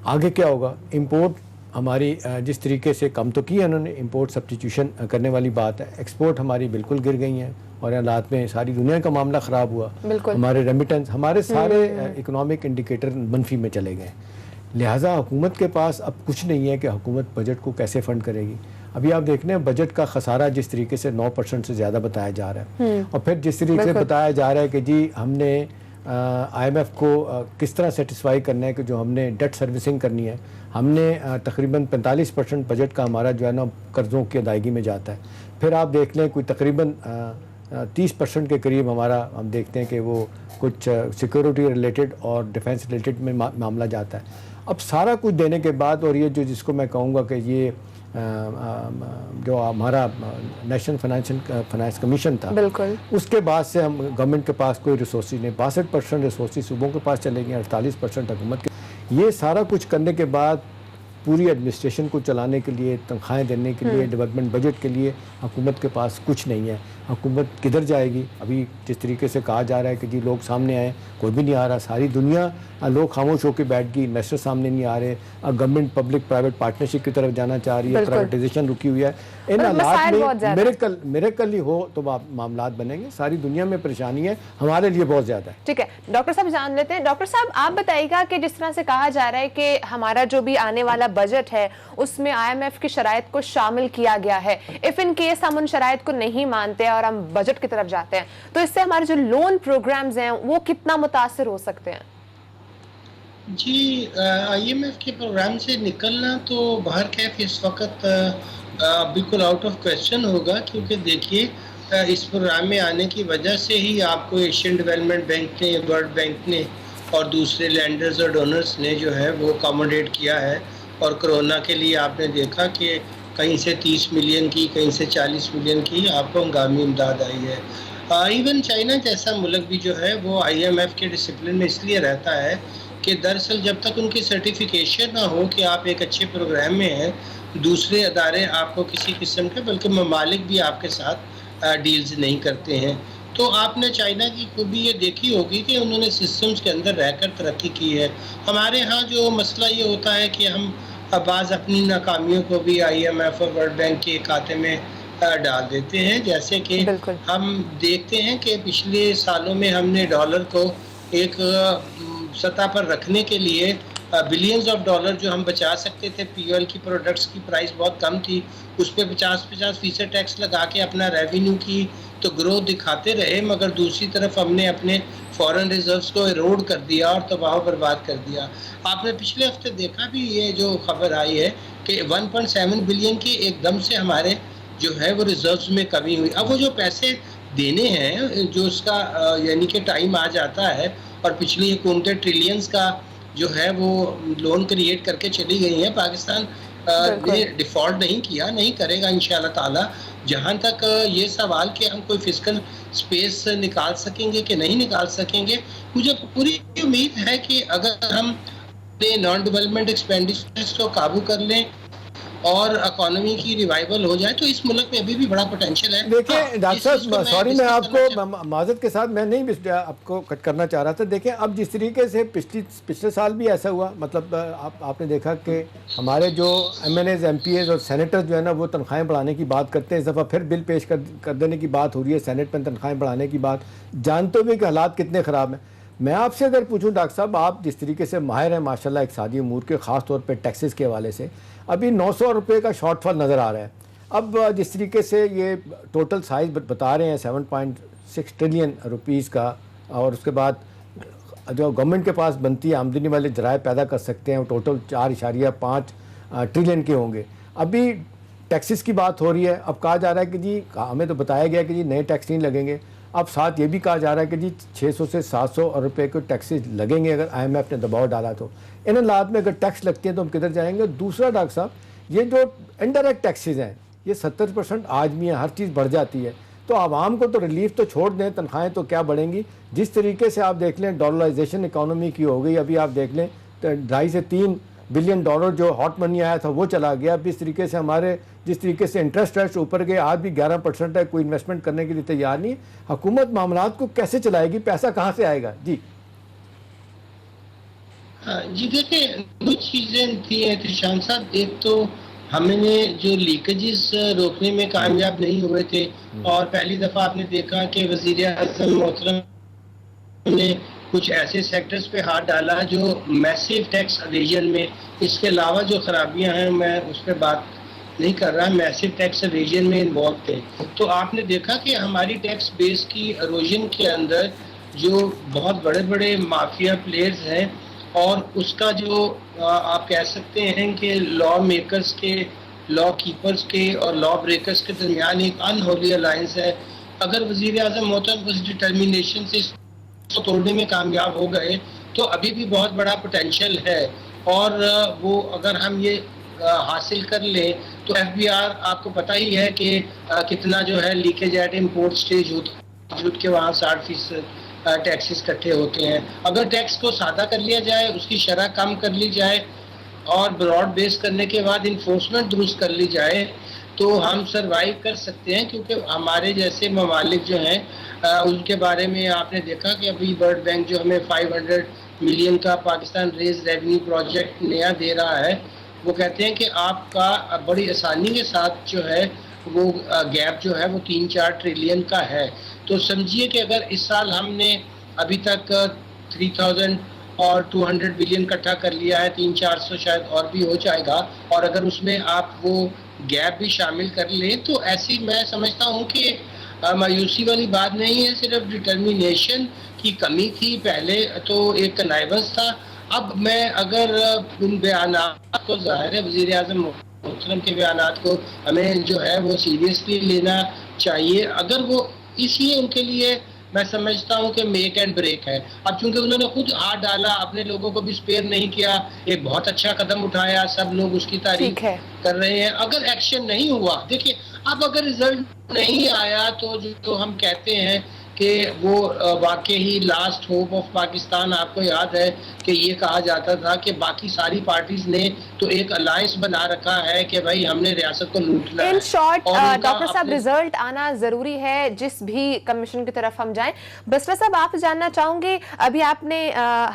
आगे क्या होगा? इंपोर्ट हमारी जिस तरीके से कम तो की है उन्होंने, इंपोर्ट सब्स्टिट्यूशन करने वाली बात है। एक्सपोर्ट हमारी बिल्कुल गिर गई हैं, और हालात में सारी दुनिया का मामला ख़राब हुआ। हमारे रेमिटेंस, हमारे सारे इकोनॉमिक इंडिकेटर मनफी में चले गए। लिहाजा हुकूमत के पास अब कुछ नहीं है कि हुकूमत बजट को कैसे फ़ंड करेगी। अभी आप देख रहे हैं बजट का खसारा जिस तरीके से 9% से ज़्यादा बताया जा रहा है, और फिर जिस तरीके से बताया जा रहा है कि जी हमने IMF को किस तरह सेटिस्फाई करना है कि जो हमने डेट सर्विसिंग करनी है, हमने तकरीबन 45% बजट का हमारा जो है ना कर्ज़ों की अदायगी में जाता है। फिर आप देख लें कोई तकरीबन 30% के करीब हमारा हम देखते हैं कि वो कुछ सिक्योरिटी रिलेटेड और डिफेंस रिलेटेड में मामला जाता है। अब सारा कुछ देने के बाद, और ये जो जिसको मैं कहूँगा कि ये जो हमारा नेशनल फाइनेंस कमीशन था, बिल्कुल, उसके बाद से हम गवर्नमेंट के पास कोई रिसोर्सेज नहीं, 62% रिसोर्सेज सूबों के पास चले गए, 48% हुकूमत के। ये सारा कुछ करने के बाद पूरी एडमिनिस्ट्रेशन को चलाने के लिए, तनख्वाहें देने के लिए, डेवलपमेंट बजट के लिए हुकूमत के पास कुछ नहीं है। हुकूमत किधर जाएगी? अभी जिस तरीके से कहा जा रहा है कि जी लोग सामने आए, कोई भी नहीं आ रहा, सारी दुनिया लोग खामोश होकर बैठ गई, इन्वेस्टर सामने नहीं आ रहे, गवर्नमेंट पब्लिक प्राइवेट पार्टनरशिप की तरफ जाना चाह रही है, प्राइवेटाइजेशन रुकी हुई है। इन हालात में मिरेकल ही हो तो मामलात बनेंगे। सारी दुनिया में परेशानी है, हमारे लिए बहुत ज़्यादा है। ठीक है, डॉक्टर साहब जान लेते हैं। डॉक्टर साहब आप बताइएगा कि जिस तरह से कहा जा रहा है कि हमारा जो भी आने वाला बजट है उसमें IMF की शराइत को शामिल किया गया है, इफ इन केस हम उन शराइत को नहीं मानते और हम बजट की तरफ जाते हैं तो इससे हमारे जो लोन प्रोग्राम्स हैं वो कितना मुतासिर हो सकते हैं? जी, IMF के प्रोग्राम से निकलना तो बाहर कैफ इस वक्त बिल्कुल आउट ऑफ क्वेश्चन होगा, क्योंकि देखिए इस प्रोग्राम में आने की वजह से ही आपको एशियन डेवलपमेंट बैंक ने, वर्ल्ड बैंक ने और दूसरे लैंडर्स और डोनर्स ने जो है वो अकोमोडेट किया है। और कोरोना के लिए आपने देखा कि कहीं से 30 मिलियन की, कहीं से 40 मिलियन की आपको हंगामी इमदाद आई है। इवन चाइना जैसा मुल्क भी जो है वो IMF के डिसिप्लिन में इसलिए रहता है कि दरअसल जब तक उनकी सर्टिफिकेशन ना हो कि आप एक अच्छे प्रोग्राम में हैं, दूसरे अदारे आपको किसी किस्म के, बल्कि ममालिक भी आपके साथ डील्स नहीं करते हैं। तो आपने चाइना की खूबी ये देखी होगी कि उन्होंने सिस्टम्स के अंदर रहकर तरक्की की है। हमारे यहाँ जो मसला ये होता है कि हम बाज़ अपनी नाकामियों को भी IMF और वर्ल्ड बैंक के खाते में डाल देते हैं। जैसे कि हम देखते हैं कि पिछले सालों में हमने डॉलर को एक सतह पर रखने के लिए बिलियंस ऑफ डॉलर जो हम बचा सकते थे, POL की प्रोडक्ट्स की प्राइस बहुत कम थी, उस पर 50% टैक्स लगा के अपना रेवेन्यू की तो ग्रोथ दिखाते रहे, मगर दूसरी तरफ हमने अपने फॉरेन रिजर्व्स को एरोड कर दिया और तबाह बर्बाद कर दिया। आपने पिछले हफ्ते देखा भी, ये जो खबर आई है कि 1.7 बिलियन की एकदम से हमारे जो है वो रिजर्व्स में कमी हुई। अब वो जो पैसे देने हैं, जो उसका यानी कि टाइम आ जाता है, और पिछली हुकूमतें ट्रिलियंस का जो है वो लोन क्रिएट करके चली गई हैं। पाकिस्तान ने डिफ़ॉल्ट नहीं किया, नहीं करेगा इंशाल्लाह ताला। जहाँ तक ये सवाल कि हम कोई फिजिकल स्पेस निकाल सकेंगे कि नहीं निकाल सकेंगे, मुझे पूरी उम्मीद है कि अगर हम नॉन डेवलपमेंट एक्सपेंडिचर्स को काबू कर लें और इकोनॉमी की रिवाइवल हो जाए तो इस मुल्क में अभी भी बड़ा पोटेंशियल है। देखिए डॉक्टर साहब, सॉरी मैं आपको माजरत के साथ मैं नहीं आपको कट करना चाह रहा था। देखिए अब जिस तरीके से पिछले साल भी ऐसा हुआ, मतलब आपने देखा कि हमारे जो MNAs, MPAs और सेनेटर्स जो है ना वो तनख्वाहें बढ़ाने की बात करते हैं। इस दफ़ा फिर बिल पेश कर देने की बात हो रही है सेनेट में तनख्वाहें बढ़ाने की बात, जानते हुए कि हालात कितने ख़राब हैं। मैं आपसे अगर पूछूं डॉक्टर साहब, आप जिस तरीके से माहिर हैं माशाल्लाह इक़्तिसादी उमूर के, ख़ास तौर पे टैक्सेस के हवाले से, अभी 900 रुपये का शॉर्टफॉल नज़र आ रहा है। अब जिस तरीके से ये टोटल साइज़ बता रहे हैं 7.6 ट्रिलियन रुपीज़ का, और उसके बाद जो गवर्नमेंट के पास बनती है आमदनी वाले ज़राए पैदा कर सकते हैं वो टोटल 4.5 ट्रिलियन के होंगे। अभी टैक्सेस की बात हो रही है, अब कहा जा रहा है कि जी, हमें तो बताया गया कि जी नए टैक्स नहीं लगेंगे। अब साथ ये भी कहा जा रहा है कि जी 600 से 700 रुपये के टैक्सेस लगेंगे अगर IMF ने दबाव डाला तो। इन हालात में अगर टैक्स लगते हैं तो हम किधर जाएंगे? दूसरा डॉक्टर साहब, ये जो इनडायरेक्ट टैक्सेस हैं ये 70% आज भी हैं, हर चीज़ बढ़ जाती है। तो आवाम को तो रिलीफ तो छोड़ दें, तनख्वाहें तो क्या बढ़ेंगी। जिस तरीके से आप देख लें डॉलराइजेशन इकानमी की हो गई, अभी आप देख लें तो 2.5 से 3 बिलियन डॉलर जो हॉट मनी आया था वो चला गया। अब इस तरीके से हमारे जिस तरीके से इंटरेस्ट रेट्स ऊपर गए, आज भी 11% है, कोई इन्वेस्टमेंट करने के लिए तैयार नहीं। हुकूमत मामलात को कैसे चलाएगी? पैसा कहाँ से आएगा? जी जी देखिए, दो चीज़ें थी एहतशाम साहब। एक तो हमने जो लीकेजेस रोकने में कामयाब नहीं हुए थे, और पहली दफ़ा आपने देखा कि वज़ीर आज़म मोहतरम ने कुछ ऐसे सेक्टर्स पे हाथ डाला जो मैसिव टैक्स एवेजन में, इसके अलावा जो खराबियां हैं मैं उस पर बात नहीं कर रहा, मैसिव टैक्स एवेजन में इन्वॉल्व थे। तो आपने देखा कि हमारी टैक्स बेस की एरोजन के अंदर जो बहुत बड़े बड़े माफिया प्लेयर्स हैं, और उसका जो आप कह सकते हैं कि लॉ मेकर्स के, लॉ कीपर्स के और लॉ ब्रेकर्स के दरमियान एक अनहोली अलायंस है, اگر وزیر اعظم محترم اس ڈٹرمنیشن سے اس کو توڑنے میں کامیاب ہو گئے تو ابھی بھی بہت بڑا پوٹینشیل ہے، اور وہ اگر ہم یہ حاصل کر لیں تو ایف بی آر آپ کو پتہ ہی ہے کہ کتنا جو ہے لیکیج ایٹ امپورٹ اسٹیج ہوتا ہے کہ وہاں 60% ٹیکسز اکٹھے ہوتے ہیں. اگر ٹیکس کو سادہ کر لیا جائے، اس کی شرح کم کر لی جائے اور براڈ بیس کرنے کے بعد انفورسمنٹ درست کر لی جائے تو ہم سروائیو کر سکتے ہیں. کیونکہ ہمارے جیسے ممالک جو ہیں ان کے بارے میں آپ نے دیکھا کہ ابھی ورلڈ بینک جو ہمیں 500 ملین کا پاکستان ریز ریونیو پروجیکٹ نیا دے رہا ہے، وہ کہتے ہیں کہ آپ کا بڑی آسانی کے ساتھ جو ہے وہ گیپ جو ہے وہ 3-4 ٹریلین کا ہے. تو سمجھیے کہ اگر اس سال ہم نے ابھی تک 3200 بلین اکٹھا کر لیا ہے، 300-400 شاید اور بھی ہو جائے گا، اور اگر اس میں آپ وہ گیپ بھی شامل کر لیں تو ایسی میں سمجھتا ہوں کہ مایوسی والی بات نہیں ہے. صرف ڈٹرمنیشن کی کمی تھی، پہلے تو ایک کنائبنس تھا. اب میں اگر ان بیانات کو، ظاہر ہے وزیر اعظم محترم کے بیانات کو ہمیں جو ہے وہ سیریسلی لینا چاہیے. اگر وہ اس لیے ان کے لیے میں سمجھتا ہوں کہ میک اینڈ بریک ہے. اب چونکہ انہوں نے خود ہاتھ ڈالا، اپنے لوگوں کو بھی اسپیئر نہیں کیا، ایک بہت اچھا قدم اٹھایا، سب لوگ اس کی تعریف کر رہے ہیں. اگر ایکشن نہیں ہوا، دیکھیے اب اگر رزلٹ نہیں آیا تو جو ہم کہتے ہیں کہ وہ واقعی ہی لاسٹ ہوپ آف پاکستان، آپ کو یاد ہے کہ یہ کہا جاتا تھا کہ باقی ساری پارٹیز نے تو ایک الائنس بنا رکھا ہے کہ بھائی ہم نے ریاست کو لوٹنا ہے. ان شارٹ ڈاکٹر صاحب رزلٹ آنا ضروری ہے جس بھی کمیشن کی طرف ہم جائیں. بسرا صاحب آپ جاننا چاہوں گے، ابھی آپ نے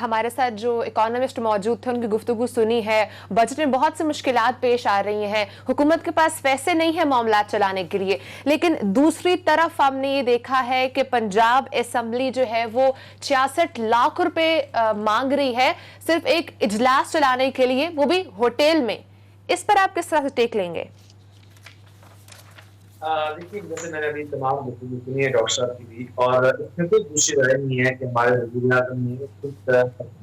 ہمارے ساتھ جو اکانومسٹ موجود تھے ان کی گفتگو سنی ہے، بجٹ میں بہت سی مشکلات پیش آ رہی ہیں، حکومت کے پاس پیسے نہیں ہیں معاملات چلانے کے لیے، لیکن دوسری طرف ہم نے یہ دیکھا ہے کہ پنجاب اسمبلی جو ہے وہ 66 لاکھ روپے مانگ رہی ہے صرف ایک اجلاس چلانے کے لیے، وہ بھی ہوٹل میں. اس پر آپ کس طرح سے ٹیک لیں گے؟ دیکھیے جیسے میں نے ابھی تمام گفتگو سنی ہے ڈاکٹر صاحب کی بھی، اور اس میں کوئی دوسری رائے نہیں ہے کہ ہمارے وزیر اعظم نے خود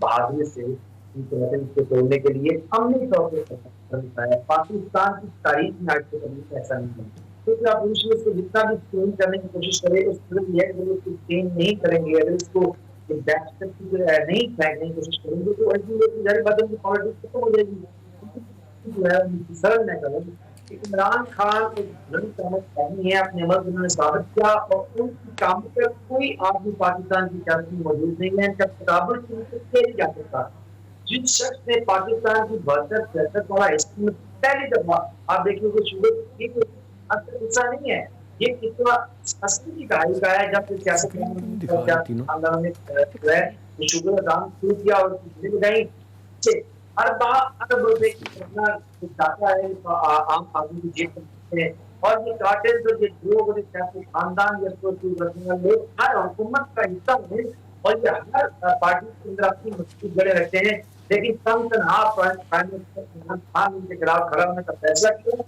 بہادری سے ان کو توڑنے کے لیے عملی طور پہ پاکستان کی تاریخ میں آج سے کبھی ایسا نہیں ہے. کیونکہ آپ اس کو جتنا بھی چینج کرنے کی کوشش کریں، اس صرف یہ ہے کہ اس کو چینج نہیں کریں گے، اگر اس کو نہیں پھینکنے کی کوشش کریں گے تو الٹیمیٹلی بدل کی پالیٹکس ختم ہو جائے گی. جو ہے سرل میں غلط عمران خان ایک بڑی طاقت ہے، اپنے ملک انہوں نے ثابت کیا، اور ان کی کام پر کوئی آدمی پاکستان کی سیاست میں موجود نہیں ہے جب کابل کی نہیں جا سکتا. جس شخص نے پاکستان کی بہتر سیاست والا ہسٹری میں پہلی دفعہ آپ دیکھیں گے شروع غصہ نہیں ہے، یہ کتنا 80 کی دہائی کا ہے جب سے سیاست خاندانوں نے جو ہے شوگر دام شروع کیا اور بجائی ارب روپے کی ڈاٹا ہے عام آدمی کی جیب میں، اور یہ کارٹل جو لوگ خاندان یا لوگ ہر حکومت کا حصہ ہیں اور یہ ہر پارٹی کے اندر اپنی مضبوط جڑے رکھتے ہیں. لیکن کم تنہا پرائم منسٹر عمران خان ان کے خلاف کھڑا ہونے کا فیصلہ کیا،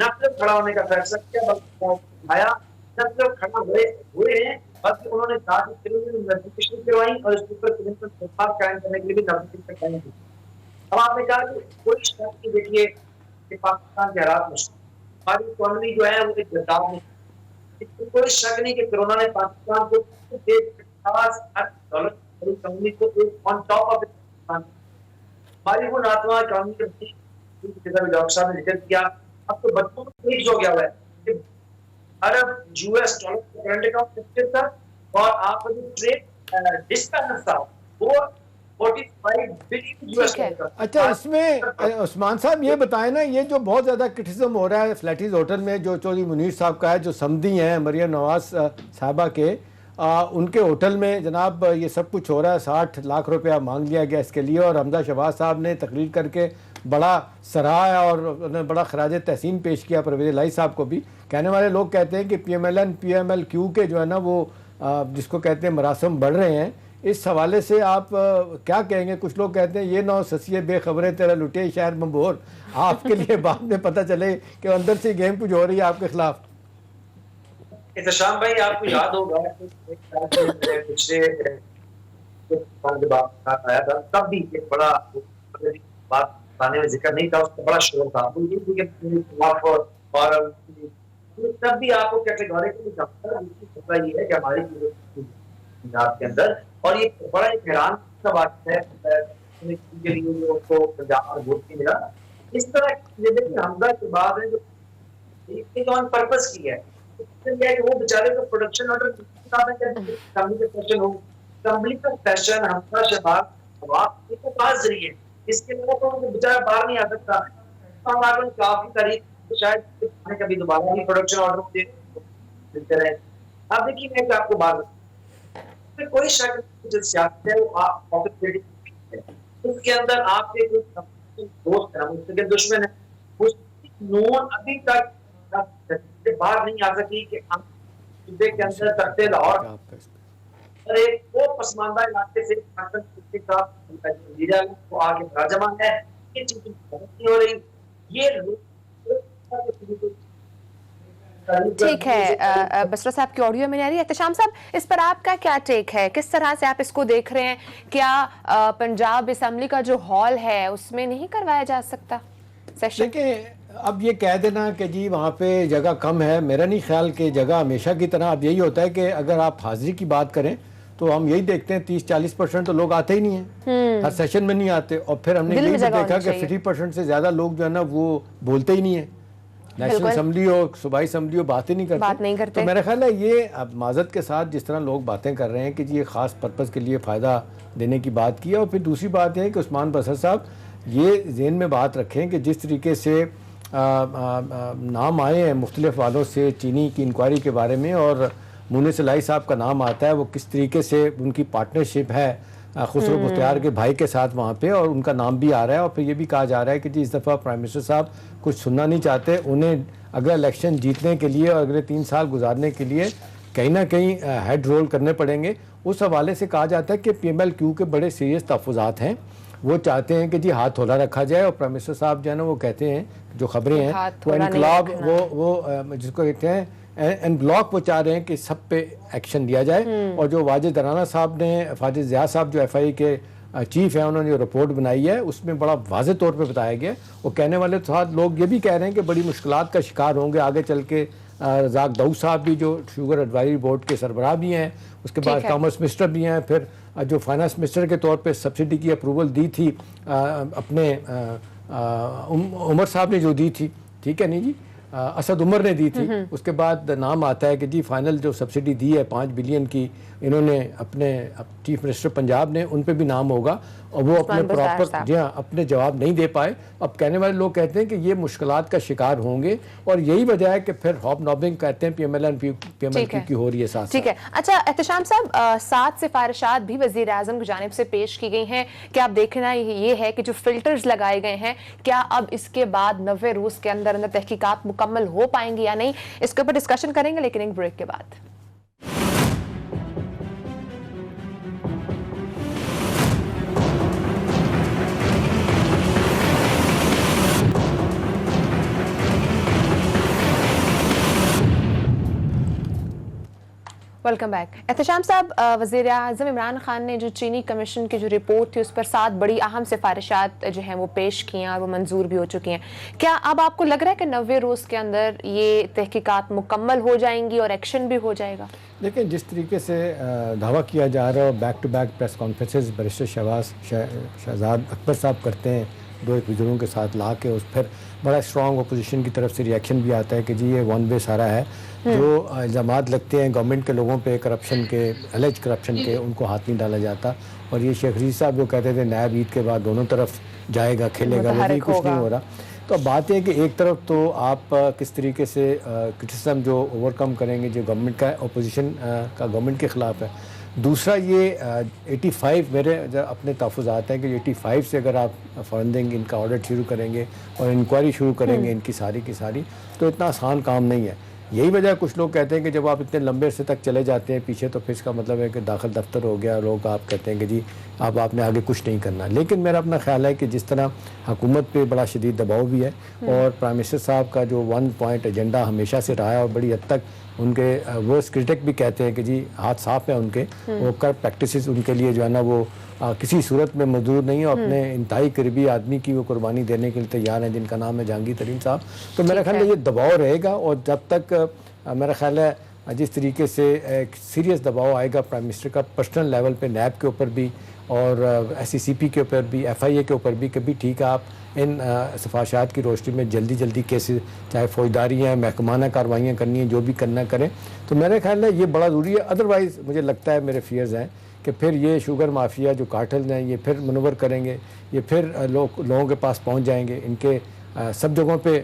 نہ صرف کھڑا ہونے کا فیصلہ کیا بلکہ آیا نہ صرف کھڑا ہوئے ہیں بلکہ انہوں نے ساتھ انویسٹیگیشن کروائی اور اس کے اوپر کرمنل قائم کرنے کے لیے بھی نوٹیفکیشن قائم کی. اب آپ نے کہا کہ کوئی شخص کی دیکھیے کہ پاکستان کے حالات میں ہماری اکانومی جو ہے وہ ایک گرداب میں، اس میں کوئی شک نہیں کہ کرونا نے پاکستان کو اکانومی کو آن ٹاپ آف ہماری وہ ناتواں اکانومی ڈاکٹر صاحب نے ذکر کیا. اب تو بچوں کو فکس ہو گیا ہوا ہے کہ ارب یو ایس ڈالر کا کرنٹ اکاؤنٹ فکس تھا اور آپ کا جو ٹریڈ ڈسبیلنس تھا وہ 45 بلین یو ایس ڈالر. اچھا اس میں عثمان صاحب یہ بتائیں نا، یہ جو بہت زیادہ کرٹیسزم ہو رہا ہے فلیٹیز ہوٹل میں جو چودھری منیر صاحب کا ہے، جو سمدھی ہیں مریم نواز صاحبہ کے، ان کے ہوٹل میں جناب یہ سب کچھ ہو رہا ہے، 60 لاکھ روپیہ مانگ لیا گیا اس کے لیے، اور حمزہ شہباز صاحب نے تقریر کر کے بڑا سراہا اور انہوں نے بڑا خراج تحسین پیش کیا پرویز الہی صاحب کو بھی. کہنے والے لوگ کہتے ہیں کہ P M L N P M L Q کے جو ہے نا وہ جس کو کہتے ہیں مراسم بڑھ رہے ہیں. اس حوالے سے آپ کیا کہیں گے؟ کچھ لوگ کہتے ہیں یہ نہ سسیے بے خبریں تیرا لٹے شہر ممبور، آپ کے لیے بعد میں پتہ چلے کہ اندر سے گیم کچھ ہو رہی ہے آپ کے خلاف. احتشام بھائی آپ کو یاد ہوگا کہ پچھلے آیا تھا تب بھی ایک بڑا بات بتانے میں ذکر نہیں تھا، اس کا بڑا شور تھا اور تب بھی آپ کو کیٹیگوریکلی مسئلہ یہ ہے کہ ہماری پنجاب کے اندر، اور یہ بڑا ایک حیران کا بات ہے کے لیے جو کو پنجاب میں ووٹ نہیں ملا، اس طرح دیکھیے حمزہ کے بعد ہے جو آن پرپز کی ہے کہ وہ بیچارے کو پروڈکشن آرڈر کمپنی کا سیشن حمزہ شہباز کے پاس ذریعے اس کے علاوہ تو بیچارہ باہر نہیں آ سکتا، کافی قریب شاید کبھی دوبارہ بھی پروڈکشن آرڈر ملتے رہے۔ اب دیکھیے میں آپ کو بات کوئی شک جو سیاست ہے وہ آپ اس کے اندر آپ کے دوست ہیں، اس کے دشمن ہیں، اس نون ابھی تک باہر نہیں آ سکی کہ ہم صوبے کے اندر تختے لاہور اور ایک وہ پسماندہ علاقے سے وہ آگے براجمان ہے، یہ چیزیں نہیں ہو رہی، یہ ٹھیک ہے بسرا صاحب کی آڈیو میں نہیں آ رہی ہے۔ احتشام صاحب اس پر آپ کا کیا ٹیک ہے، کس طرح سے آپ اس کو دیکھ رہے ہیں؟ کیا پنجاب اسمبلی کا جو ہال ہے اس میں نہیں کروایا جا سکتا سیشن؟ دیکھیں اب یہ کہہ دینا کہ جی وہاں پہ جگہ کم ہے، میرا نہیں خیال کہ جگہ ہمیشہ کی طرح اب یہی ہوتا ہے کہ اگر آپ حاضری کی بات کریں تو ہم یہی دیکھتے ہیں 30-40% تو لوگ آتے ہی نہیں ہیں، ہر سیشن میں نہیں آتے، اور پھر ہم نے یہی بھی دیکھا کہ 50% سے زیادہ لوگ جو ہے نا وہ بولتے ہی نہیں ہیں، نیشنل اسمبلی ہو صوبائی اسمبلی ہو باتیں نہیں کرتے۔ تو میرا خیال ہے یہ اب معذرت کے ساتھ جس طرح لوگ باتیں کر رہے ہیں کہ جی یہ خاص پرپز کے لیے فائدہ دینے کی بات کی ہے، اور پھر دوسری بات یہ ہے کہ عثمان بسر صاحب یہ ذہن میں بات رکھیں کہ جس طریقے سے نام آئے ہیں مختلف والوں سے چینی کی انکوائری کے بارے میں، اور مونس الہی صاحب کا نام آتا ہے، وہ کس طریقے سے ان کی پارٹنرشپ ہے خسرو مختار کے بھائی کے ساتھ وہاں پہ، اور ان کا نام بھی آ رہا ہے، اور پھر یہ بھی کہا جا رہا ہے کہ جی اس دفعہ پرائم منسٹر صاحب کچھ سننا نہیں چاہتے، انہیں اگلا الیکشن جیتنے کے لیے اور اگلے 3 سال گزارنے کے لیے کہیں نہ کہیں ہیڈ رول کرنے پڑیں گے۔ اس حوالے سے کہا جاتا ہے کہ پی ایم ایل کیو کے بڑے سیریس تحفظات ہیں، وہ چاہتے ہیں کہ جی ہاتھ ہولہ رکھا جائے، اور پرائم منسٹر صاحب جو ہے نا وہ کہتے ہیں جو خبریں ہیں وہ انقلاب وہ جس کو کہتے ہیں ان بلاک وہ چاہ رہے ہیں کہ سب پہ ایکشن لیا جائے، اور جو واجد رانا صاحب نے فاجد ضیاء صاحب جو ایف آئی کے چیف ہیں انہوں نے جو رپورٹ بنائی ہے اس میں بڑا واضح طور پہ بتایا گیا، وہ کہنے والے ساتھ لوگ یہ بھی کہہ رہے ہیں کہ بڑی مشکلات کا شکار ہوں گے آگے چل کے۔ رزاق داؤد صاحب بھی جو شوگر ایڈوائزری بورڈ کے سربراہ بھی ہیں، اس کے بعد کامرس منسٹر بھی ہیں، پھر جو فائنانس منسٹر کے طور پہ سبسڈی کی اپروول دی تھی اپنے عمر صاحب نے جو دی تھی، ٹھیک ہے نہیں جی اسد عمر نے دی تھی، اس کے بعد نام آتا ہے کہ جی فائنل جو سبسڈی دی ہے 5 بلین کی انہوں نے اپنے چیف منسٹر پنجاب نے، ان پہ بھی نام ہوگا، اور وہ اپنے پراپر جی ہاں اپنے جواب نہیں دے پائے۔ اب کہنے والے لوگ کہتے ہیں کہ یہ مشکلات کا شکار ہوں گے، اور یہی وجہ ہے کہ پھر ہاپ نابنگ کہتے ہیں P M L N P M L Q کی ہو رہی ہے ساتھ۔ ٹھیک ہے، اچھا احتشام صاحب 7 سفارشات بھی وزیر اعظم کی جانب سے پیش کی گئی ہیں، کیا آپ دیکھنا یہ ہے کہ جو فلٹرز لگائے گئے ہیں کیا اب اس کے بعد 90 روز کے اندر تحقیقات مکمل ہو پائیں گی یا نہیں؟ اس کے اوپر ڈسکشن کریں گے لیکن ایک بریک کے بعد۔ Welcome back. احتشام صاحب، وزیر اعظم عمران خان نے جو چینی کمیشن کی جو رپورٹ تھی اس پر 7 بڑی اہم سفارشات جو ہیں وہ پیش کی ہیں اور وہ منظور بھی ہو چکی ہیں، کیا اب آپ کو لگ رہا ہے کہ 90 روز کے اندر یہ تحقیقات مکمل ہو جائیں گی اور ایکشن بھی ہو جائے گا؟ دیکھیں جس طریقے سے دعویٰ کیا جا رہا ہے، back to back press conferences barrister Shahzad Akbar صاحب کرتے ہیں 2 وزیروں کے ساتھ لا کے، اس پھر بڑا اسٹرانگ اپوزیشن کی طرف سے ریئیکشن بھی آتا ہے کہ جی یہ ون وے سارا ہے، جو الزامات لگتے ہیں گورنمنٹ کے لوگوں پہ کرپشن کے الج کرپشن کے ان کو ہاتھ نہیں ڈالا جاتا، اور یہ شیخ رشید صاحب جو کہتے تھے نیب عید کے بعد دونوں طرف جائے گا کھیلے گا، وہ بھی کچھ نہیں ہو رہا۔ تو اب بات ہے کہ ایک طرف تو آپ کس طریقے سے کرٹیسزم جو اوور کم کریں گے جو گورنمنٹ کا اپوزیشن کا گورنمنٹ کے خلاف ہے، دوسرا یہ 85 میرے اپنے تحفظات ہیں کہ 85 سے اگر آپ فنڈنگ ان کا آڈٹ شروع کریں گے اور انکوائری شروع کریں گے ان کی ساری کی ساری، تو اتنا آسان کام نہیں ہے۔ یہی وجہ کچھ لوگ کہتے ہیں کہ جب آپ اتنے لمبے عرصے تک چلے جاتے ہیں پیچھے تو پھر اس کا مطلب ہے کہ داخل دفتر ہو گیا، لوگ آپ کہتے ہیں کہ جی اب آپ نے آگے کچھ نہیں کرنا۔ لیکن میرا اپنا خیال ہے کہ جس طرح حکومت پہ بڑا شدید دباؤ بھی ہے، اور پرائم منسٹر صاحب کا جو 1 پوائنٹ ایجنڈا ہمیشہ سے رہا ہے، اور بڑی حد تک ان کے ورسٹ کرٹک بھی کہتے ہیں کہ جی ہاتھ صاف ہیں ان کے، وہ کرپٹ پریکٹسز ان کے لیے جو ہے نا وہ کسی صورت میں منظور نہیں ہے، اپنے انتہائی قریبی آدمی کی وہ قربانی دینے کے لیے تیار ہیں، جن کا نام ہے جہانگیر ترین صاحب۔ تو میرا خیال ہے یہ دباؤ رہے گا، اور جب تک میرا خیال ہے जिस तरीके से एक सीरियस दबाव आएगा प्राइम मिनिस्टर का पर्सनल लेवल पे नैब के ऊपर भी और SCCP के ऊपर भी, FIA के ऊपर भी, कभी ठीक है आप इन सिफारिशात की रोशनी में जल्दी केसेस, चाहे फौजदारी हैं, महकमाना कार्रवाइयाँ करनी हैं, जो भी करना करें, तो मेरे ख्याल है ये बड़ा ज़रूरी है। अदरवाइज़ मुझे लगता है, मेरे फियर्स हैं कि फिर ये शुगर माफिया जो कार्टल्स हैं ये फिर मनवर करेंगे, ये फिर लोगों के पास पहुँच जाएंगे। इनके सब जगहों पे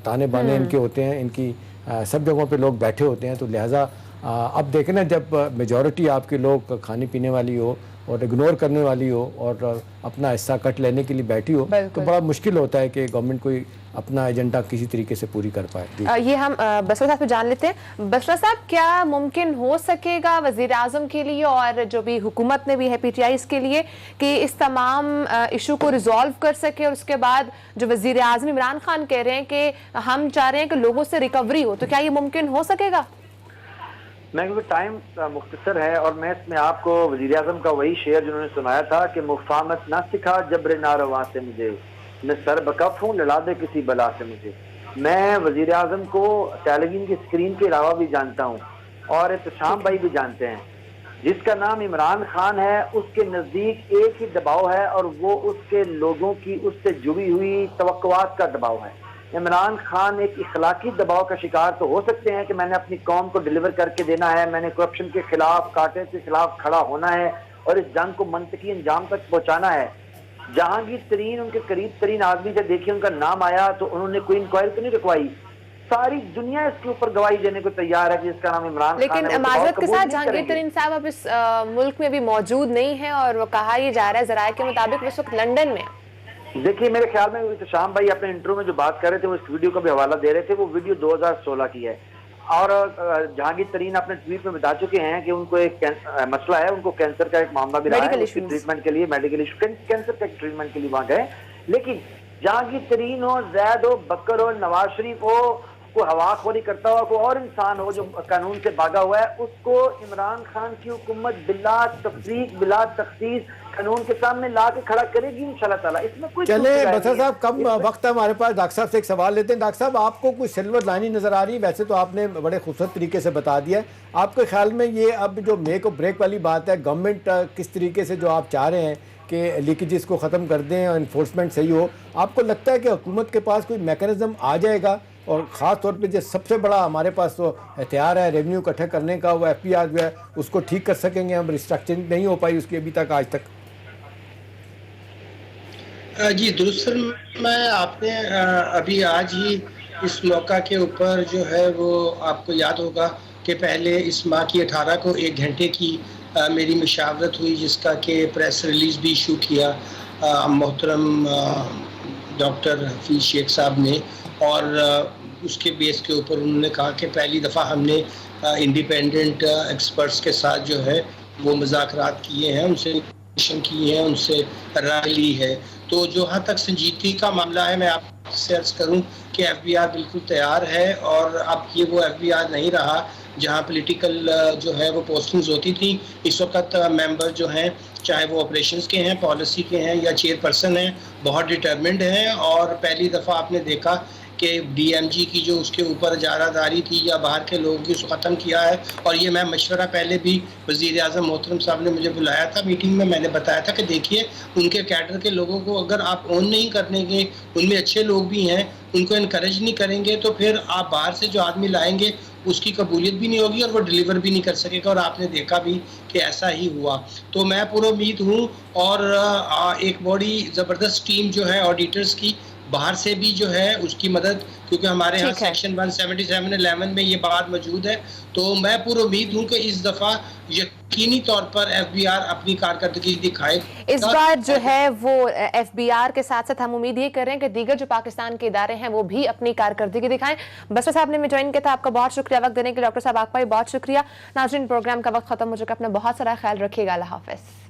ताने बाने इनके होते हैं, इनकी सब जगहों पे लोग बैठे होते हैं। तो लिहाजा अब देखें ना, जब मेजॉरिटी आपके लोग खाने पीने वाली हो और इग्नोर करने वाली हो और अपना हिस्सा कट लेने के लिए बैठी हो, तो बड़ा मुश्किल होता है कि गवर्नमेंट कोई अपना एजेंडा किसी तरीके से पूरी कर पाए। ये हम बसरा साहब से जान लेते हैं। बसरा साहब, क्या मुमकिन हो सकेगा वज़ीर आज़म के लिए और जो भी हुकूमत ने भी है PTI के लिए कि इस तमाम इशू को रिजॉल्व कर सके, और उसके बाद जो वज़ीर आज़म इमरान खान कह रहे हैं कि हम चाह रहे हैं कि लोगों से रिकवरी हो, तो क्या ये मुमकिन हो सकेगा? मैं, क्योंकि टाइम मुख्तसर है और मैं इसमें आपको वज़ीर आज़म का वही शेर जिन्होंने सुनाया था कि मुफामत ना सिखा जब्र नारवा से मुझे, मैं सर बकफ हूँ लड़ा दे किसी बला से मुझे। मैं वज़ीर आज़म को टेलीविजन की स्क्रीन के अलावा भी जानता हूँ और एहतशाम भाई भी जानते हैं। जिसका नाम इमरान खान है उसके नज़दीक एक ही दबाव है और वो उसके लोगों की उससे जुड़ी हुई तवक्कुआत का दबाव है। इमरान खान एक इखलाकी दबाव का शिकार तो हो सकते हैं कि मैंने अपनी कौम को डिलीवर करके देना है, मैंने करप्शन के खिलाफ, काटे के खिलाफ खड़ा होना है और इस जंग को मंतकी अंजाम तक पहुंचाना है। जहांगीर तरीन उनके करीब तरीन आदमी जब देखिए उनका नाम आया तो उन्होंने कोई इंक्वायरी तो नहीं रखवाई। सारी दुनिया इसके ऊपर गवाही देने को तैयार है जिसका नाम इमरान खान है। लेकिन माजरत के साथ जहांगीर तरीन साहब अब इस मुल्क में भी मौजूद नहीं है और वो कहा यह जा रहा है ज़राए के मुताबिक इस वक्त लंदन में। देखिए, मेरे ख्याल में शाम भाई अपने इंटरव्यू में जो बात कर रहे थे वो इस वीडियो का भी हवाला दे रहे थे, वो वीडियो 2016 की है और जहांगीर तरीन अपने ट्वीट में बता चुके हैं कि उनको एक मसला है, उनको कैंसर का एक मामला भी रहा है, उसकी ट्रीटमेंट के लिए मेडिकल इशू, कैंसर के ट्रीटमेंट के लिए वहां गए। लेकिन जहांगीर तरीन हो, जैद हो, बकर हो, नवाज शरीफ हो, कोई हवाखोरी करता हुआ कोई और इंसान हो जो कानून से भागा हुआ है, उसको इमरान खान की हुकूमत बिला तफरीक बिला तखसीस कानून के सामने ला के खड़ा करेगी इंशाल्लाह ताला। इसमें कोई चले बसर साहब, कम वक्त है हमारे पास, डॉक्टर साहब से एक सवाल लेते हैं। डॉक्टर साहब, आपको कोई सिल्वर लाइनिंग नजर आ रही है? वैसे तो आपने बड़े खूबसूरत तरीके से बता दिया है। आपके ख्याल में ये अब जो मेक और ब्रेक वाली बात है, गवर्नमेंट किस तरीके से जो आप चाह रहे हैं कि लीकेजेस को ख़त्म कर दें और इन्फोर्समेंट सही हो, आपको लगता है कि हुकूमत के पास कोई मैकेनिज्म आ जाएगा? और ख़ास तौर पे जो सबसे बड़ा हमारे पास तो हथियार है रेवेन्यू इकट्ठा करने का, वो FPR जो है उसको ठीक कर सकेंगे हम? रिस्ट्रक्चरिंग नहीं हो पाई उसकी अभी तक, आज तक। जी दुरुस्त सर, मैं आपने अभी आज ही इस मौका के ऊपर जो है वो आपको याद होगा कि पहले इस माह की 18 को 1 घंटे की मेरी मुशावरत हुई जिसका कि प्रेस रिलीज़ भी इशू किया मोहतरम डॉक्टर हफीज़ शेख साहब ने, और उसके बेस के ऊपर उन्होंने कहा कि पहली दफ़ा हमने इंडिपेंडेंट एक्सपर्ट्स के साथ जो है वो मुज़ाकरात किए हैं, उनसे किए हैं, उनसे राय ली है। तो जहाँ तक संजीदगी का मामला है, मैं आपसे अर्ज करूं कि FBR बिल्कुल तैयार है और अब ये वो FBR नहीं रहा जहाँ पॉलिटिकल जो है वो पोस्टिंग्स होती थी। इस वक्त मेंबर जो हैं, चाहे वो ऑपरेशंस के हैं, पॉलिसी के हैं या चेयरपर्सन हैं, बहुत डिटर्मिन्ड हैं। और पहली दफ़ा आपने देखा कि DMG की जो उसके ऊपर इजारादारी थी या बाहर के लोगों की, उसको ख़त्म किया है। और ये मैं मशवरा पहले भी वज़ीर आज़म मोहतरम साहब ने मुझे बुलाया था मीटिंग में, मैंने बताया था कि देखिए उनके कैडर के लोगों को अगर आप ऑन नहीं करने के, उनमें अच्छे लोग भी हैं, उनको इनकरेज नहीं करेंगे तो फिर आप बाहर से जो आदमी लाएंगे उसकी कबूलियत भी नहीं होगी और वो डिलीवर भी नहीं कर सकेगा। और आपने देखा भी कि ऐसा ही हुआ। तो मैं पूरा उम्मीद हूँ और एक बड़ी ज़बरदस्त टीम जो है ऑडिटर्स की बाहर से भी जो है उसकी मदद, क्योंकि हमारे यहाँ सेक्शन 177(11) में ये बात मौजूद है। तो मैं पूरी उम्मीद हूँ कि इस दफ़ा यकीनी तौर पर FBR अपनी कारकर्दगी दिखाए। इस बार जो है वो FBR के साथ साथ हम उम्मीद ये कर रहे हैं कि दीगर जो पाकिस्तान के इदारे हैं वो भी अपनी कारकर्दगी दिखाएं। बसर साहब ने ज्वाइन किया था, आपका बहुत शुक्रिया वक्त देने के लिए। डॉक्टर साहब आपका भी बहुत शुक्रिया। नाज़रीन, प्रोग्राम का वक्त खत्म हो चुका है, अपना बहुत सारा ख्याल रखिएगा। अल्लाह हाफ़िज़।